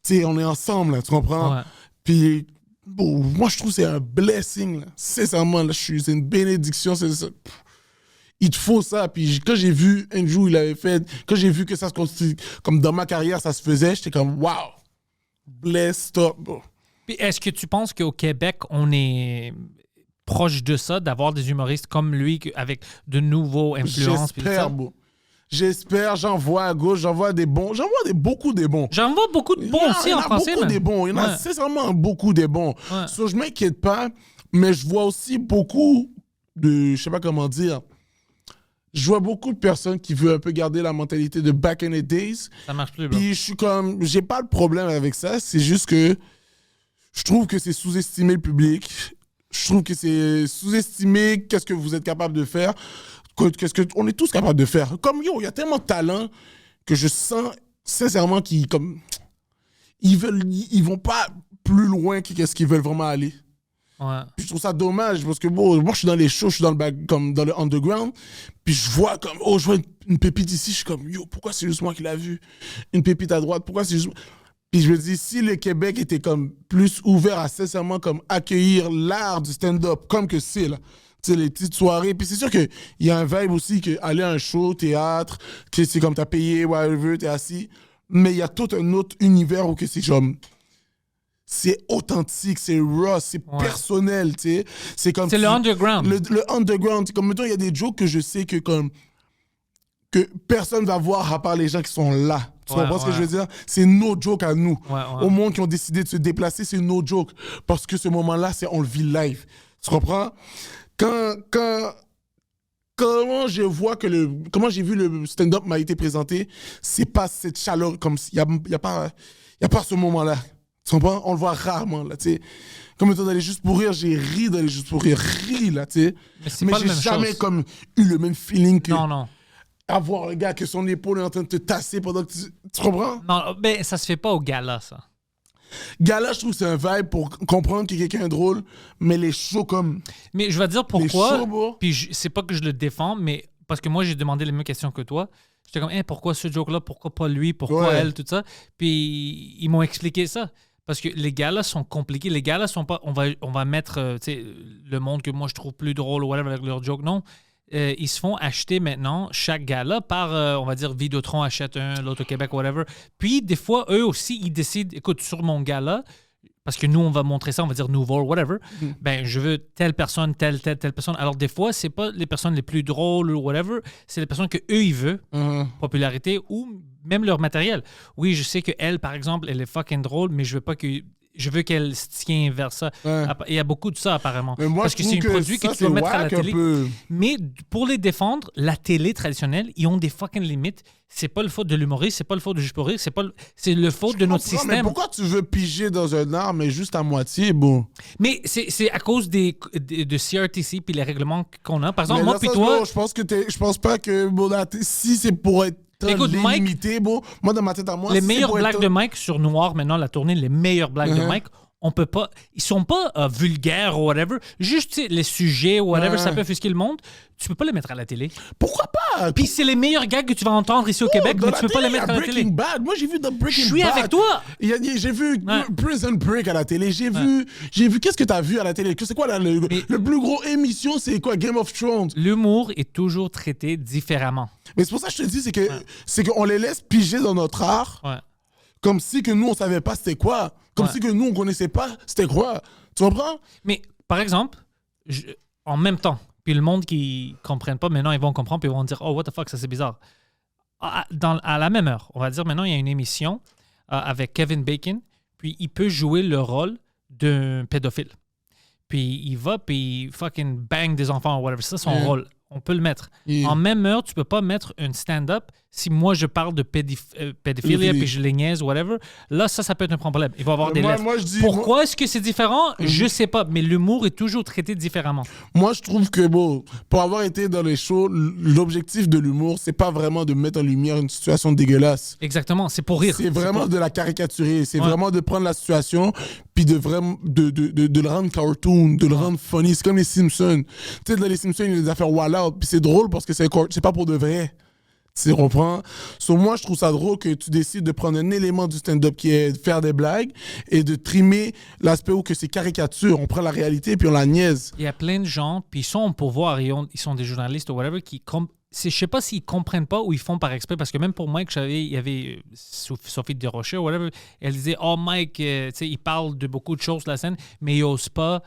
Speaker 3: Tu sais, on est ensemble, là, tu comprends?
Speaker 2: Ouais.
Speaker 3: Puis... Bon, moi, je trouve que c'est un blessing, là. Sincèrement, là, c'est une bénédiction. Il te faut ça. Puis quand j'ai vu Andrew, il avait fait... Quand j'ai vu que ça se construit... Comme dans ma carrière, ça se faisait, j'étais comme, wow! Blessed up, bro.
Speaker 2: Puis est-ce que tu penses qu'au Québec, on est proche de ça, d'avoir des humoristes comme lui, avec de nouveaux influences? puis tout ça?
Speaker 3: J'espère, bro. J'espère, j'en vois à gauche, j'en vois des bons. J'en vois beaucoup des bons.
Speaker 2: J'en vois beaucoup de bons aussi en français.
Speaker 3: Il y en a beaucoup des bons. Il y en a
Speaker 2: Ouais.
Speaker 3: sincèrement beaucoup des bons.
Speaker 2: Ouais.
Speaker 3: So, je m'inquiète pas, mais je vois aussi beaucoup de... Je sais pas comment dire. Je vois beaucoup de personnes qui veulent un peu garder la mentalité de back in the days.
Speaker 2: Ça marche plus, bro.
Speaker 3: Puis je suis comme... J'ai pas de problème avec ça. C'est juste que je trouve que c'est sous-estimé le public. Je trouve que c'est sous-estimé qu'est-ce que vous êtes capable de faire. Qu'est-ce que on est tous capables de faire. Comme il y a tellement de talent que je sens sincèrement qu'ils comme ils vont pas plus loin que qu'est-ce qu'ils veulent vraiment aller.
Speaker 2: Ouais.
Speaker 3: Puis je trouve ça dommage parce que bon, moi je suis dans les shows, je suis dans le comme dans le underground, puis je vois comme oh je vois une pépite ici, je suis comme yo pourquoi c'est juste moi qui l'a vu, une pépite à droite, pourquoi c'est juste puis je me dis si le Québec était comme plus ouvert à sincèrement comme accueillir l'art du stand-up comme que c'est là. Tu sais, les petites soirées. Puis c'est sûr qu'il y a un vibe aussi que aller à un show, théâtre, que c'est comme t'as payé, whatever, t'es assis. Mais il y a tout un autre univers où que c'est comme... C'est authentique, c'est raw, c'est personnel, tu sais. C'est comme...
Speaker 2: C'est le underground.
Speaker 3: Le underground. C'est comme, mettons, il y a des jokes que je sais que comme... Que personne va voir à part les gens qui sont là. Tu
Speaker 2: Ouais,
Speaker 3: comprends ce que
Speaker 2: ouais.
Speaker 3: je veux dire? C'est nos jokes à nous.
Speaker 2: Ouais, ouais.
Speaker 3: Au monde qui ont décidé de se déplacer, c'est nos jokes. Parce que ce moment-là, on le vit live. Tu comprends? Comment je vois que comment j'ai vu le stand-up m'a été présenté, c'est pas cette chaleur comme il y a pas ce moment-là. Tu comprends? On le voit rarement là, tu sais. Comme étant d'aller juste pour rire, j'ai ri d'aller juste pour rire, là, tu sais.
Speaker 2: c'est
Speaker 3: Mais
Speaker 2: pas la
Speaker 3: j'ai
Speaker 2: même
Speaker 3: jamais
Speaker 2: chose.
Speaker 3: comme eu le même feeling que
Speaker 2: Non.
Speaker 3: avoir un gars que son épaule est en train de te tasser pendant que tu comprends?
Speaker 2: Non, ben ça se fait pas au gala, ça.
Speaker 3: Gala, je trouve que c'est un vibe pour comprendre qu'il y a quelqu'un de drôle, mais les shows comme
Speaker 2: Mais je vais te dire
Speaker 3: les
Speaker 2: pourquoi.
Speaker 3: shows, bro.
Speaker 2: Puis c'est pas que je le défends, mais parce que moi, j'ai demandé les mêmes questions que toi. J'étais comme, pourquoi ce joke-là? Pourquoi pas lui? Pourquoi
Speaker 3: Ouais.
Speaker 2: elle? Tout ça. Puis ils m'ont expliqué ça. Parce que les galas sont compliqués. Les galas sont pas... On va mettre tu sais, le monde que moi, je trouve plus drôle ou whatever avec leurs jokes. Non. Ils se font acheter maintenant chaque gala par, on va dire, Vidéotron achète un, l'autre au Québec, whatever. Puis, des fois, eux aussi, ils décident, écoute, sur mon gala, parce que nous, on va montrer ça, on va dire nouveau, whatever, ben, je veux telle personne, telle personne. Alors, des fois, c'est pas les personnes les plus drôles ou whatever, c'est les personnes que eux ils veulent, popularité ou même leur matériel. Oui, je sais qu'elle, par exemple, elle est fucking drôle, mais je veux pas que... Je veux qu'elle se tienne vers ça.
Speaker 3: Ouais.
Speaker 2: Il y a beaucoup de ça, apparemment.
Speaker 3: Mais moi,
Speaker 2: parce
Speaker 3: je
Speaker 2: que
Speaker 3: trouve
Speaker 2: c'est un produit que
Speaker 3: ça,
Speaker 2: tu dois
Speaker 3: c'est
Speaker 2: mettre à la
Speaker 3: whack un
Speaker 2: télé.
Speaker 3: peu.
Speaker 2: Mais pour les défendre, la télé traditionnelle, ils ont des fucking limites. C'est pas le faute de l'humoriste, c'est pas le faute de juste pour rire, c'est le faute de notre
Speaker 3: comprends, Mais
Speaker 2: système.
Speaker 3: pourquoi tu veux piger dans un art, mais juste à moitié, bon?
Speaker 2: Mais c'est à cause de CRTC puis les règlements qu'on a. Par exemple,
Speaker 3: Mais
Speaker 2: moi
Speaker 3: là,
Speaker 2: puis
Speaker 3: ça,
Speaker 2: toi,
Speaker 3: bon, je pense pas que bon, si c'est pour être
Speaker 2: Écoute, Mike,
Speaker 3: limité, bon, moi dans ma tête à moi,
Speaker 2: les
Speaker 3: si c'est
Speaker 2: meilleures
Speaker 3: pour être
Speaker 2: blagues de Mike sur Noir, maintenant, la tournée, les meilleures blagues de
Speaker 3: Uh-huh.
Speaker 2: Mike, on peut pas. Ils sont pas vulgaires ou whatever. Juste tu sais, les sujets ou whatever, ça peut offusquer le monde. Tu peux pas les mettre à la télé.
Speaker 3: Pourquoi pas?
Speaker 2: Puis c'est les meilleurs gags que tu vas entendre ici au Québec,
Speaker 3: Dans
Speaker 2: mais
Speaker 3: la
Speaker 2: tu peux pas
Speaker 3: télé,
Speaker 2: les mettre
Speaker 3: il y
Speaker 2: à
Speaker 3: a
Speaker 2: la télé.
Speaker 3: Breaking Bad. Moi, j'ai vu dans Breaking
Speaker 2: Je suis
Speaker 3: Bad.
Speaker 2: avec toi.
Speaker 3: J'ai vu
Speaker 2: Ouais.
Speaker 3: Prison Break à la télé. J'ai vu qu'est-ce que t'as vu à la télé? C'est quoi le plus gros émission? C'est quoi? Game of Thrones.
Speaker 2: L'humour est toujours traité différemment.
Speaker 3: Mais c'est pour ça que je te dis, c'est qu'on les laisse piger dans notre art.
Speaker 2: Ouais.
Speaker 3: Comme si que nous, on savait pas c'était quoi. Comme
Speaker 2: Ouais.
Speaker 3: si que nous, on connaissait pas c'était quoi. Tu comprends?
Speaker 2: Mais par exemple, en même temps, puis le monde qui ne comprenne pas, maintenant ils vont comprendre, puis ils vont dire oh, what the fuck, ça c'est bizarre. À la même heure, on va dire maintenant, il y a une émission avec Kevin Bacon, puis il peut jouer le rôle d'un pédophile. Puis il va, puis il fucking bang des enfants ou whatever. C'est ça son rôle. on peut le mettre.
Speaker 3: Yeah.
Speaker 2: En même heure, tu peux pas mettre un stand-up si moi je parle de pédophilie puis je les niaise, whatever. Là, ça peut être un problème. Il va y avoir des lettres.
Speaker 3: Moi, je dis,
Speaker 2: Pourquoi est-ce que c'est différent? Je sais pas, mais l'humour est toujours traité différemment.
Speaker 3: Moi, je trouve que, bon, pour avoir été dans les shows, l'objectif de l'humour, c'est pas vraiment de mettre en lumière une situation dégueulasse.
Speaker 2: Exactement, c'est pour rire.
Speaker 3: C'est vraiment de la caricaturer. C'est
Speaker 2: Ouais.
Speaker 3: vraiment de prendre la situation puis de vraiment de le rendre cartoon, de le rendre funny. C'est comme les Simpsons. Tu sais, dans les Simpsons, il y a des affaires wild out. Puis c'est drôle parce que c'est pas pour de vrai. Tu comprends? So, moi, je trouve ça drôle que tu décides de prendre un élément du stand-up qui est de faire des blagues et de trimer l'aspect où que c'est caricature. On prend la réalité puis on la niaise.
Speaker 2: Il y a plein de gens, puis ils sont au pouvoir, ils sont des journalistes ou whatever, je sais pas s'ils comprennent pas ou ils font par exprès, parce que même pour Mike, il y avait Sophie Desrochers ou whatever, elle disait « Oh Mike, tu sais, il parle de beaucoup de choses sur la scène, mais il n'ose pas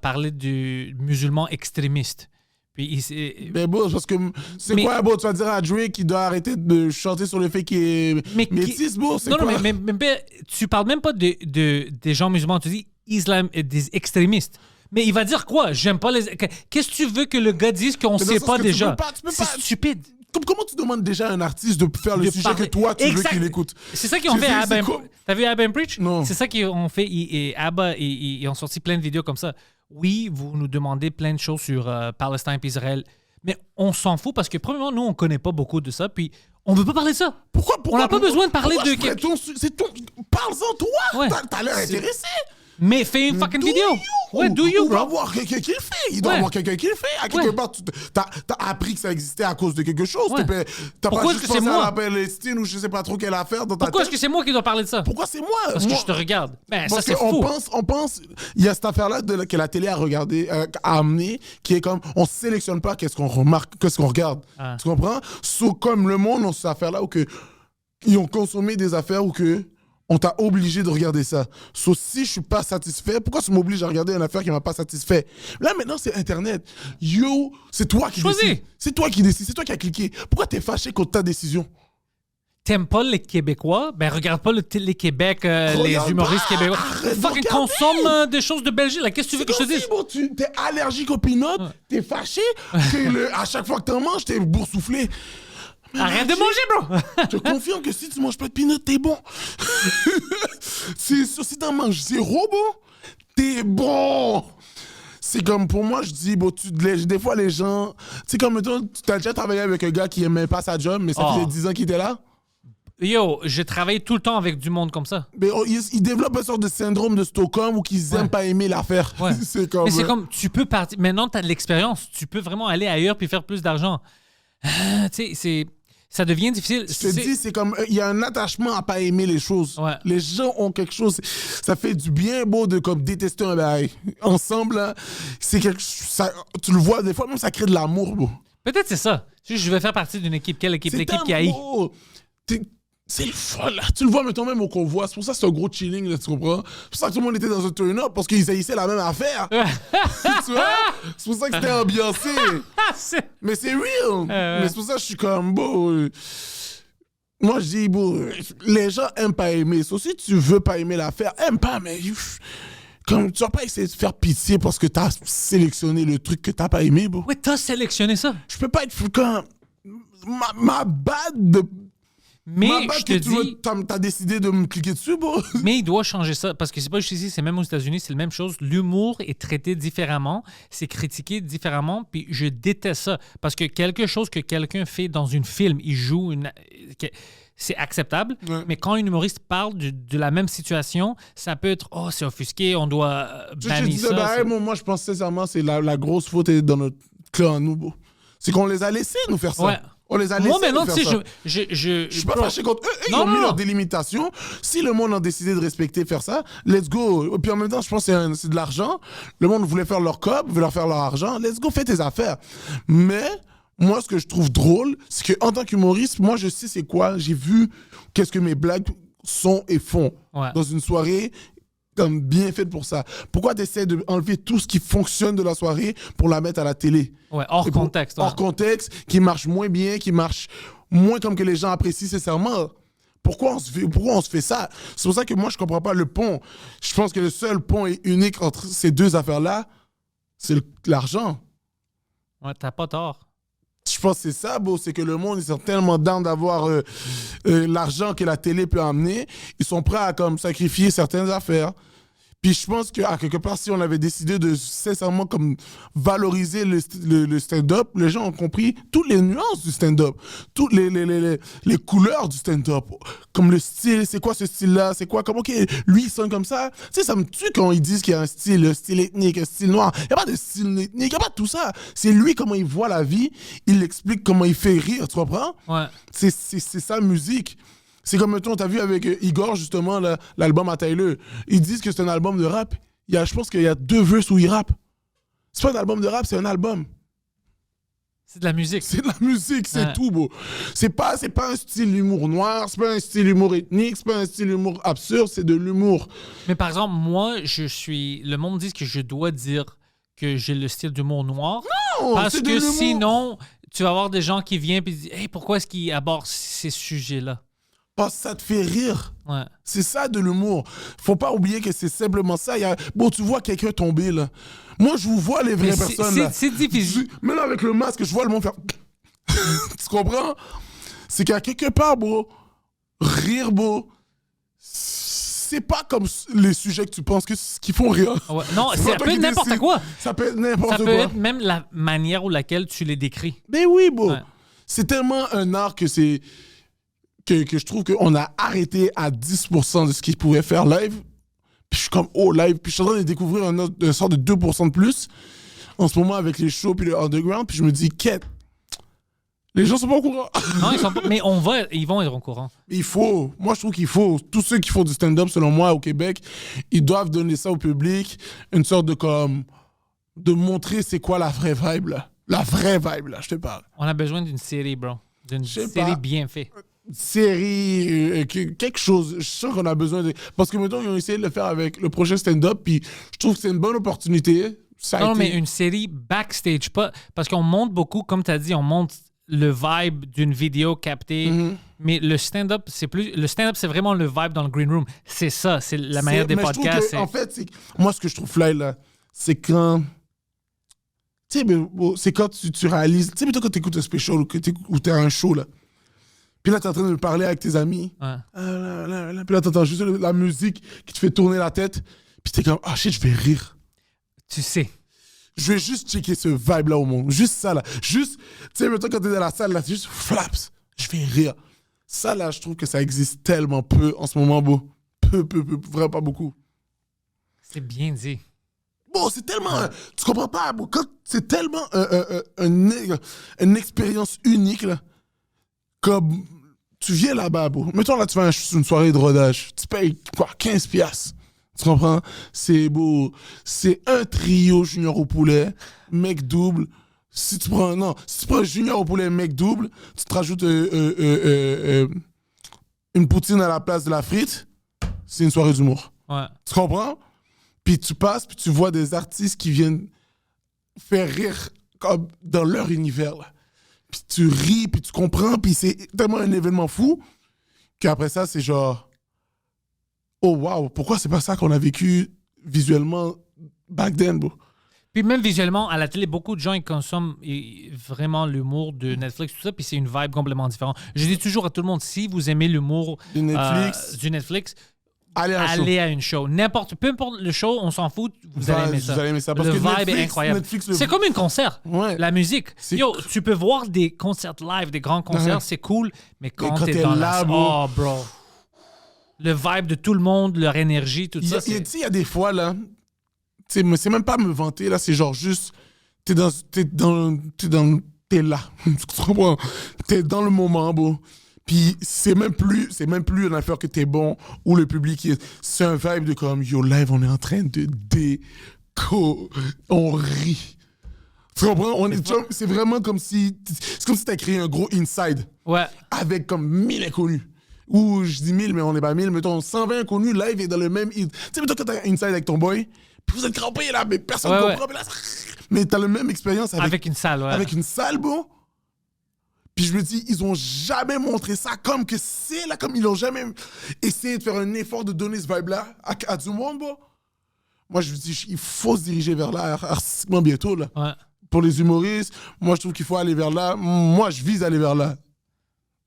Speaker 2: parler du musulman extrémiste. » Puis
Speaker 3: Mais bon, parce que c'est quoi, bon, tu vas dire à Drake qu'il doit arrêter de chanter sur le fait qu'il est métis, bon, c'est
Speaker 2: non,
Speaker 3: quoi?
Speaker 2: non, mais tu parles même pas des gens musulmans, tu dis des extrémistes. Mais il va dire quoi? J'aime pas les... Qu'est-ce que tu veux que le gars dise qu'on sait pas déjà?
Speaker 3: Tu peux
Speaker 2: C'est
Speaker 3: pas-
Speaker 2: stupide.
Speaker 3: Comment tu demandes déjà à un artiste de faire le
Speaker 2: De
Speaker 3: sujet
Speaker 2: parler.
Speaker 3: que toi, tu veux
Speaker 2: Exact.
Speaker 3: qu'il écoute?
Speaker 2: C'est ça qu'ils ont
Speaker 3: Je
Speaker 2: fait
Speaker 3: sais,
Speaker 2: à
Speaker 3: c'est
Speaker 2: Abba.
Speaker 3: quoi?
Speaker 2: T'as vu Abba Preach?
Speaker 3: Non.
Speaker 2: C'est ça qu'ils ont fait. Abba, ils ont sorti plein de vidéos comme ça. Oui, vous nous demandez plein de choses sur Palestine et Israël, mais on s'en fout parce que, premièrement, nous, on connaît pas beaucoup de ça, puis on veut pas parler de ça.
Speaker 3: Pourquoi
Speaker 2: On n'a pas besoin de parler
Speaker 3: pourquoi
Speaker 2: de...
Speaker 3: je ferais c'est ton... Parle-en, toi!
Speaker 2: Ouais.
Speaker 3: T'as l'air
Speaker 2: C'est-
Speaker 3: intéressé!
Speaker 2: Mais fais une fucking
Speaker 3: Do
Speaker 2: vidéo.
Speaker 3: you?
Speaker 2: Ouais, do you,
Speaker 3: On va
Speaker 2: bro.
Speaker 3: avoir quelqu'un qui le fait. Il doit
Speaker 2: Ouais.
Speaker 3: avoir quelqu'un qui le fait. À quelque
Speaker 2: Ouais.
Speaker 3: part, t'as appris que ça existait à cause de quelque chose.
Speaker 2: Ouais.
Speaker 3: T'as
Speaker 2: Pourquoi
Speaker 3: pas
Speaker 2: est-ce
Speaker 3: juste
Speaker 2: que c'est
Speaker 3: pensé à
Speaker 2: moi?
Speaker 3: la Palestine ou je sais pas trop quelle affaire dans ta
Speaker 2: Pourquoi est-ce
Speaker 3: tête.
Speaker 2: que c'est moi qui dois parler de ça?
Speaker 3: Pourquoi c'est moi?
Speaker 2: Parce que
Speaker 3: Moi-
Speaker 2: je te regarde. Ben, ça,
Speaker 3: Parce
Speaker 2: c'est fou.
Speaker 3: on pense, il y a cette affaire-là que la télé a regardé, a amené, qui est comme, on sélectionne pas qu'est-ce qu'on remarque, qu'est-ce qu'on regarde.
Speaker 2: Ah.
Speaker 3: Tu comprends? Comme le monde, on cette affaire-là où que, ils ont consommé des affaires où que, on t'a obligé de regarder ça. Si je suis pas satisfait, pourquoi tu m'obliges à regarder une affaire qui m'a pas satisfait? Là, maintenant, c'est Internet. Yo, c'est toi qui
Speaker 2: Choisis.
Speaker 3: décides. C'est toi qui décides. C'est toi qui as cliqué. Pourquoi t'es fâché contre ta décision?
Speaker 2: T'aimes pas les Québécois? Ben, regarde pas les Québec, les
Speaker 3: Regarde
Speaker 2: humoristes
Speaker 3: pas,
Speaker 2: québécois.
Speaker 3: arrête de
Speaker 2: Fucking
Speaker 3: regarder.
Speaker 2: consomme des choses de Belgique. Là, qu'est-ce que tu veux que je te dise?
Speaker 3: Bon, t'es allergique aux peanuts, t'es fâché, à chaque fois que t'en manges, t'es boursouflé.
Speaker 2: Arrête de manger, bro!
Speaker 3: Je te confirme que si tu manges pas de peanuts, t'es bon. C'est sûr, si t'en manges zéro, bon, t'es bon. C'est comme, pour moi, je dis, bon, des fois, les gens... Tu sais, comme, mettons, tu as déjà travaillé avec un gars qui aimait pas sa job, mais ça
Speaker 2: Oh.
Speaker 3: faisait 10 ans qu'il était là.
Speaker 2: Yo, je travaille tout le temps avec du monde comme ça.
Speaker 3: Mais ils développent une sorte de syndrome de Stockholm où qu'ils aiment pas aimer l'affaire.
Speaker 2: Ouais.
Speaker 3: C'est comme...
Speaker 2: Mais c'est comme, tu peux partir. Maintenant, tu as de l'expérience. Tu peux vraiment aller ailleurs puis faire plus d'argent. Tu sais, ça devient difficile.
Speaker 3: Je te dis, c'est comme, il y a un attachement à pas aimer les choses.
Speaker 2: Ouais.
Speaker 3: Les gens ont quelque chose, ça fait du bien beau de comme détester un bail. Ensemble, là, c'est tu le vois, des fois même ça crée de l'amour, bro.
Speaker 2: Peut-être c'est ça. Je vais faire partie d'une équipe. Quelle équipe?
Speaker 3: C'est
Speaker 2: L'équipe qui haït.
Speaker 3: amour. C'est le fun, là. Tu le vois, mettons, même au convoi. C'est pour ça que c'est un gros chilling, là, tu comprends? C'est pour ça que tout le monde était dans un turn-up, parce qu'ils haïssaient la même affaire. Tu vois? C'est pour ça que c'était ambiancé. Mais c'est real. Mais c'est pour ça que je suis comme, bon... Moi, je dis, bon, les gens aiment pas aimer. So, si tu veux pas aimer l'affaire, aime pas, mais... Comme, tu vas pas essayer de faire pitié parce que t'as sélectionné le truc que t'as pas aimé, bon.
Speaker 2: Ouais, t'as sélectionné ça.
Speaker 3: Je peux pas être fou quand... Ma bad de...
Speaker 2: Mais
Speaker 3: Ma bad
Speaker 2: je te
Speaker 3: que
Speaker 2: dis...
Speaker 3: t'as décidé de me cliquer dessus, bon.
Speaker 2: Mais il doit changer ça, parce que c'est pas juste ici, c'est même aux États-Unis, c'est la même chose. L'humour est traité différemment, c'est critiqué différemment, puis je déteste ça, parce que quelque chose que quelqu'un fait dans une film, il joue c'est acceptable,
Speaker 3: Ouais.
Speaker 2: mais quand un humoriste parle de la même situation, ça peut être « Oh, c'est offusqué, on doit
Speaker 3: Je te
Speaker 2: bannir
Speaker 3: disais,
Speaker 2: ça.
Speaker 3: bah,
Speaker 2: c'est-
Speaker 3: moi, je pense sincèrement, c'est la grosse faute est dans notre clan, nous, bon. C'est qu'on les a laissés nous faire ça.
Speaker 2: Ouais.
Speaker 3: On les a laissés
Speaker 2: Moi, maintenant,
Speaker 3: nous
Speaker 2: tu
Speaker 3: faire
Speaker 2: sais,
Speaker 3: ça.
Speaker 2: je
Speaker 3: Je suis pas
Speaker 2: bro,
Speaker 3: fâché contre eux. Ils
Speaker 2: Non,
Speaker 3: ont mis
Speaker 2: non.
Speaker 3: leurs délimitations. Si le monde a décidé de respecter, faire ça, let's go. Et puis en même temps, je pense que c'est de l'argent. Le monde voulait faire leur cop, veut leur faire leur argent. Let's go, fais tes affaires. Mais moi, ce que je trouve drôle, c'est qu'en tant qu'humoriste, moi, je sais c'est quoi. J'ai vu qu'est-ce que mes blagues sont et font
Speaker 2: Ouais.
Speaker 3: dans une soirée comme bien faite pour ça. Pourquoi tu essaies d'enlever tout ce qui fonctionne de la soirée pour la mettre à la télé?
Speaker 2: Ouais, hors
Speaker 3: Et pour-
Speaker 2: contexte. ouais.
Speaker 3: Hors contexte, qui marche moins bien, qui marche moins comme que les gens apprécient sincèrement. Pourquoi on se fait ça? C'est pour ça que moi, je comprends pas le pont. Je pense que le seul pont est unique entre ces deux affaires-là, c'est l'argent.
Speaker 2: Ouais, t'as pas tort.
Speaker 3: Je pense que c'est ça, bro. C'est que le monde, ils sont tellement down d'avoir l'argent que la télé peut amener. Ils sont prêts à comme sacrifier certaines affaires. Puis je pense qu'à quelque part, si on avait décidé de sincèrement comme valoriser le stand-up, les gens ont compris toutes les nuances du stand-up, toutes les couleurs du stand-up. Comme le style, c'est quoi ce style-là? C'est quoi? Comment lui, il sonne comme ça? Tu sais, ça me tue quand ils disent qu'il y a un style ethnique, un style noir. Il n'y a pas de style ethnique, il n'y a pas tout ça. C'est lui, comment il voit la vie. Il explique comment il fait rire, tu comprends?
Speaker 2: Ouais.
Speaker 3: C'est sa musique. C'est comme, mettons, t'as vu avec Igor, justement, l'album à Tyler. Ils disent que c'est un album de rap. Je pense qu'il y a 2 verses où il rappe. C'est pas un album de rap, c'est un album.
Speaker 2: C'est de la musique.
Speaker 3: C'est de la musique, c'est tout, beau. C'est pas un style d'humour noir, c'est pas un style d'humour ethnique, c'est pas un style d'humour absurde, c'est de l'humour.
Speaker 2: Mais par exemple, moi, le monde dit que je dois dire que j'ai le style d'humour noir.
Speaker 3: Non,
Speaker 2: parce
Speaker 3: c'est de
Speaker 2: que
Speaker 3: l'humour.
Speaker 2: Sinon, tu vas avoir des gens qui viennent et disent « Hey, pourquoi est-ce qu'ils abordent ces sujets-là? »
Speaker 3: Parce que ça te fait rire.
Speaker 2: Ouais.
Speaker 3: C'est ça de l'humour. Faut pas oublier que c'est simplement ça. Bon, tu vois quelqu'un tomber, là. Moi, je vous vois les vraies personnes, là.
Speaker 2: C'est difficile.
Speaker 3: Maintenant, avec le masque, je vois le monde faire... Tu comprends? C'est qu'à quelque part, bro, rire, bro, c'est pas comme les sujets que tu penses qui font rire.
Speaker 2: Ouais. Non,
Speaker 3: C'est
Speaker 2: ça
Speaker 3: pas toi
Speaker 2: peut
Speaker 3: qui
Speaker 2: être n'importe
Speaker 3: décides.
Speaker 2: quoi.
Speaker 3: Ça peut être n'importe
Speaker 2: Ça
Speaker 3: quoi.
Speaker 2: peut être même la manière ou laquelle tu les décris.
Speaker 3: Mais oui, bro.
Speaker 2: Ouais.
Speaker 3: C'est tellement un art que c'est... Que je trouve qu'on a arrêté à 10% de ce qu'ils pouvaient faire live. Puis je suis comme, oh, live. Puis je suis en train de découvrir un sort de 2% de plus en ce moment avec les shows puis le underground. Puis je me dis, quête. Les gens sont pas au courant.
Speaker 2: Non, ils sont pas... Mais ils vont être au courant.
Speaker 3: Il faut. Moi, je trouve qu'il faut. Tous ceux qui font du stand-up, selon moi, au Québec, ils doivent donner ça au public. Une sorte de comme... De montrer c'est quoi la vraie vibe, là. La vraie vibe, là, je te parle.
Speaker 2: On a besoin d'une série, bro. D'une
Speaker 3: Je sais
Speaker 2: série
Speaker 3: pas.
Speaker 2: bien faite.
Speaker 3: Série, quelque chose. Je suis sûr qu'on a besoin de... Parce que, mettons, ils ont essayé de le faire avec le prochain stand-up, puis je trouve que c'est une bonne opportunité. Ça a
Speaker 2: Non,
Speaker 3: été-
Speaker 2: mais une série backstage, pas... Parce qu'on montre beaucoup, comme tu as dit, on montre le vibe d'une vidéo captée. Mais le stand-up, c'est plus... Le stand-up, c'est vraiment le vibe dans le green room. C'est ça, c'est la manière des
Speaker 3: mais je trouve
Speaker 2: podcasts.
Speaker 3: que, en fait, moi, ce que je trouve fly, là, c'est quand... Tu sais, c'est quand tu réalises... Tu sais, mettons, quand t'écoutes un special ou t'es à un show, là. Puis là, t'es en train de parler avec tes amis.
Speaker 2: Ouais.
Speaker 3: Puis là, t'entends juste la musique qui te fait tourner la tête. Puis t'es comme, ah shit, je vais rire.
Speaker 2: Tu sais.
Speaker 3: Je vais juste checker ce vibe-là au monde. Juste ça, là. Juste, tu sais, mettons, quand t'es dans la salle, là, c'est juste flaps. Je vais rire. Ça, là, je trouve que ça existe tellement peu en ce moment, beau. Peu, vraiment pas beaucoup.
Speaker 2: C'est bien dit.
Speaker 3: Bon, c'est tellement... tu comprends pas, beau. C'est tellement une expérience unique, là. Comme, tu viens là-bas, beau. Mettons, là, tu fais une soirée de rodage. Tu payes, quoi, 15 piastres. Tu comprends? C'est beau. C'est un trio junior au poulet, mec double. Si tu prends junior au poulet, mec double, tu te rajoutes une poutine à la place de la frite, c'est une soirée d'humour.
Speaker 2: Ouais.
Speaker 3: Tu comprends? Puis tu passes, puis tu vois des artistes qui viennent faire rire comme dans leur univers, là. Puis tu ris, puis tu comprends, puis c'est tellement un événement fou qu'après ça, c'est genre... Oh, wow, pourquoi c'est pas ça qu'on a vécu visuellement back then, bro?
Speaker 2: Puis même visuellement, à la télé, beaucoup de gens ils consomment vraiment l'humour de Netflix, tout ça, puis c'est une vibe complètement différente. Je dis toujours à tout le monde, si vous aimez l'humour
Speaker 3: Du Netflix.
Speaker 2: du Netflix,
Speaker 3: Allez à un show.
Speaker 2: allez à une show. Peu importe le show, on s'en fout, vous allez aimer ça.
Speaker 3: Vous allez aimer ça. Parce
Speaker 2: Le
Speaker 3: que
Speaker 2: vibe
Speaker 3: Netflix,
Speaker 2: est incroyable.
Speaker 3: Netflix,
Speaker 2: C'est comme un concert.
Speaker 3: Ouais.
Speaker 2: La musique.
Speaker 3: C'est-
Speaker 2: Yo, tu peux voir des concerts live, des grands concerts,
Speaker 3: Ouais.
Speaker 2: c'est cool, mais quand
Speaker 3: quand
Speaker 2: t'es
Speaker 3: t'es
Speaker 2: dans
Speaker 3: là,
Speaker 2: la...
Speaker 3: bro.
Speaker 2: Oh, bro. Le vibe de tout le monde, leur énergie, tout ça,
Speaker 3: Tu sais,
Speaker 2: c'est...
Speaker 3: il y a des fois, là, tu sais, mais c'est même pas me vanter, là, c'est genre juste, t'es là. Tu comprends? T'es dans le moment, bro. Puis c'est même plus une affaire que t'es bon ou le public. C'est un vibe de comme, yo, live, on est en train de on rit. Tu comprends? C'est vraiment comme si, c'est comme si t'as créé un gros inside
Speaker 2: Ouais.
Speaker 3: avec comme 1000 inconnus. Ou je dis 1000, mais on n'est pas 1000. Mettons 120 inconnus live et dans le même... Tu sais, mettons quand t'as un inside avec ton boy, puis vous êtes crampés là, mais personne ne
Speaker 2: Ouais,
Speaker 3: comprend. Puis là, mais t'as la même expérience
Speaker 2: Avec une salle, ouais.
Speaker 3: avec une salle, bon. Puis je me dis, ils ont jamais montré ça comme que c'est là, comme ils ont jamais essayé de faire un effort de donner ce vibe-là à du monde, bon. Moi, je me dis, il faut se diriger vers là artistiquement bientôt, là.
Speaker 2: Ouais.
Speaker 3: pour les humoristes. Moi, je trouve qu'il faut aller vers là. Moi, je vise à aller vers là.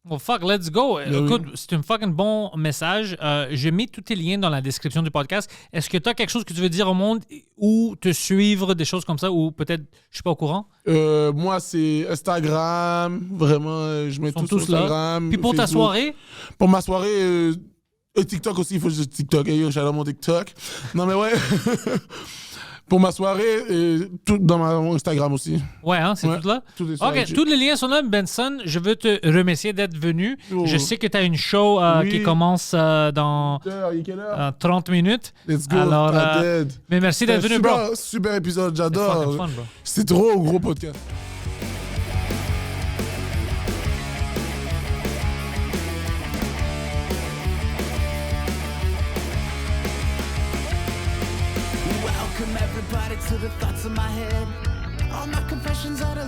Speaker 2: Well, fuck, let's go.
Speaker 3: Ben
Speaker 2: Écoute,
Speaker 3: oui.
Speaker 2: c'est un fucking bon message. Je mets tous tes liens dans la description du podcast. Est-ce que tu as quelque chose que tu veux dire au monde ou te suivre, des choses comme ça, ou peut-être je suis pas au courant?
Speaker 3: Moi, c'est Instagram. Vraiment, je mets
Speaker 2: Ils sont
Speaker 3: tout sur
Speaker 2: tous là.
Speaker 3: Instagram.
Speaker 2: Puis pour ta
Speaker 3: Facebook.
Speaker 2: soirée,
Speaker 3: Pour ma soirée, TikTok aussi, il faut que je dise TikTok. Hey, j'adore mon TikTok. Non, mais ouais. Pour ma soirée, tout dans mon Instagram aussi.
Speaker 2: ouais, hein, c'est
Speaker 3: Ouais,
Speaker 2: tout là.
Speaker 3: tout est sur
Speaker 2: OK,
Speaker 3: IG.
Speaker 2: tous les liens sont là. Benson, je veux te remercier d'être venu.
Speaker 3: Oh.
Speaker 2: Je sais que tu as une show
Speaker 3: Oui.
Speaker 2: qui commence dans
Speaker 3: Il est quelle heure?
Speaker 2: 30 minutes.
Speaker 3: Let's go.
Speaker 2: Alors,
Speaker 3: I'm dead.
Speaker 2: mais merci d'être venu, bro.
Speaker 3: Super épisode,
Speaker 2: C'est fucking
Speaker 3: j'adore.
Speaker 2: fun, bro.
Speaker 3: C'est trop gros podcast.
Speaker 1: Welcome everybody to the thoughts in my head. All my confessions are the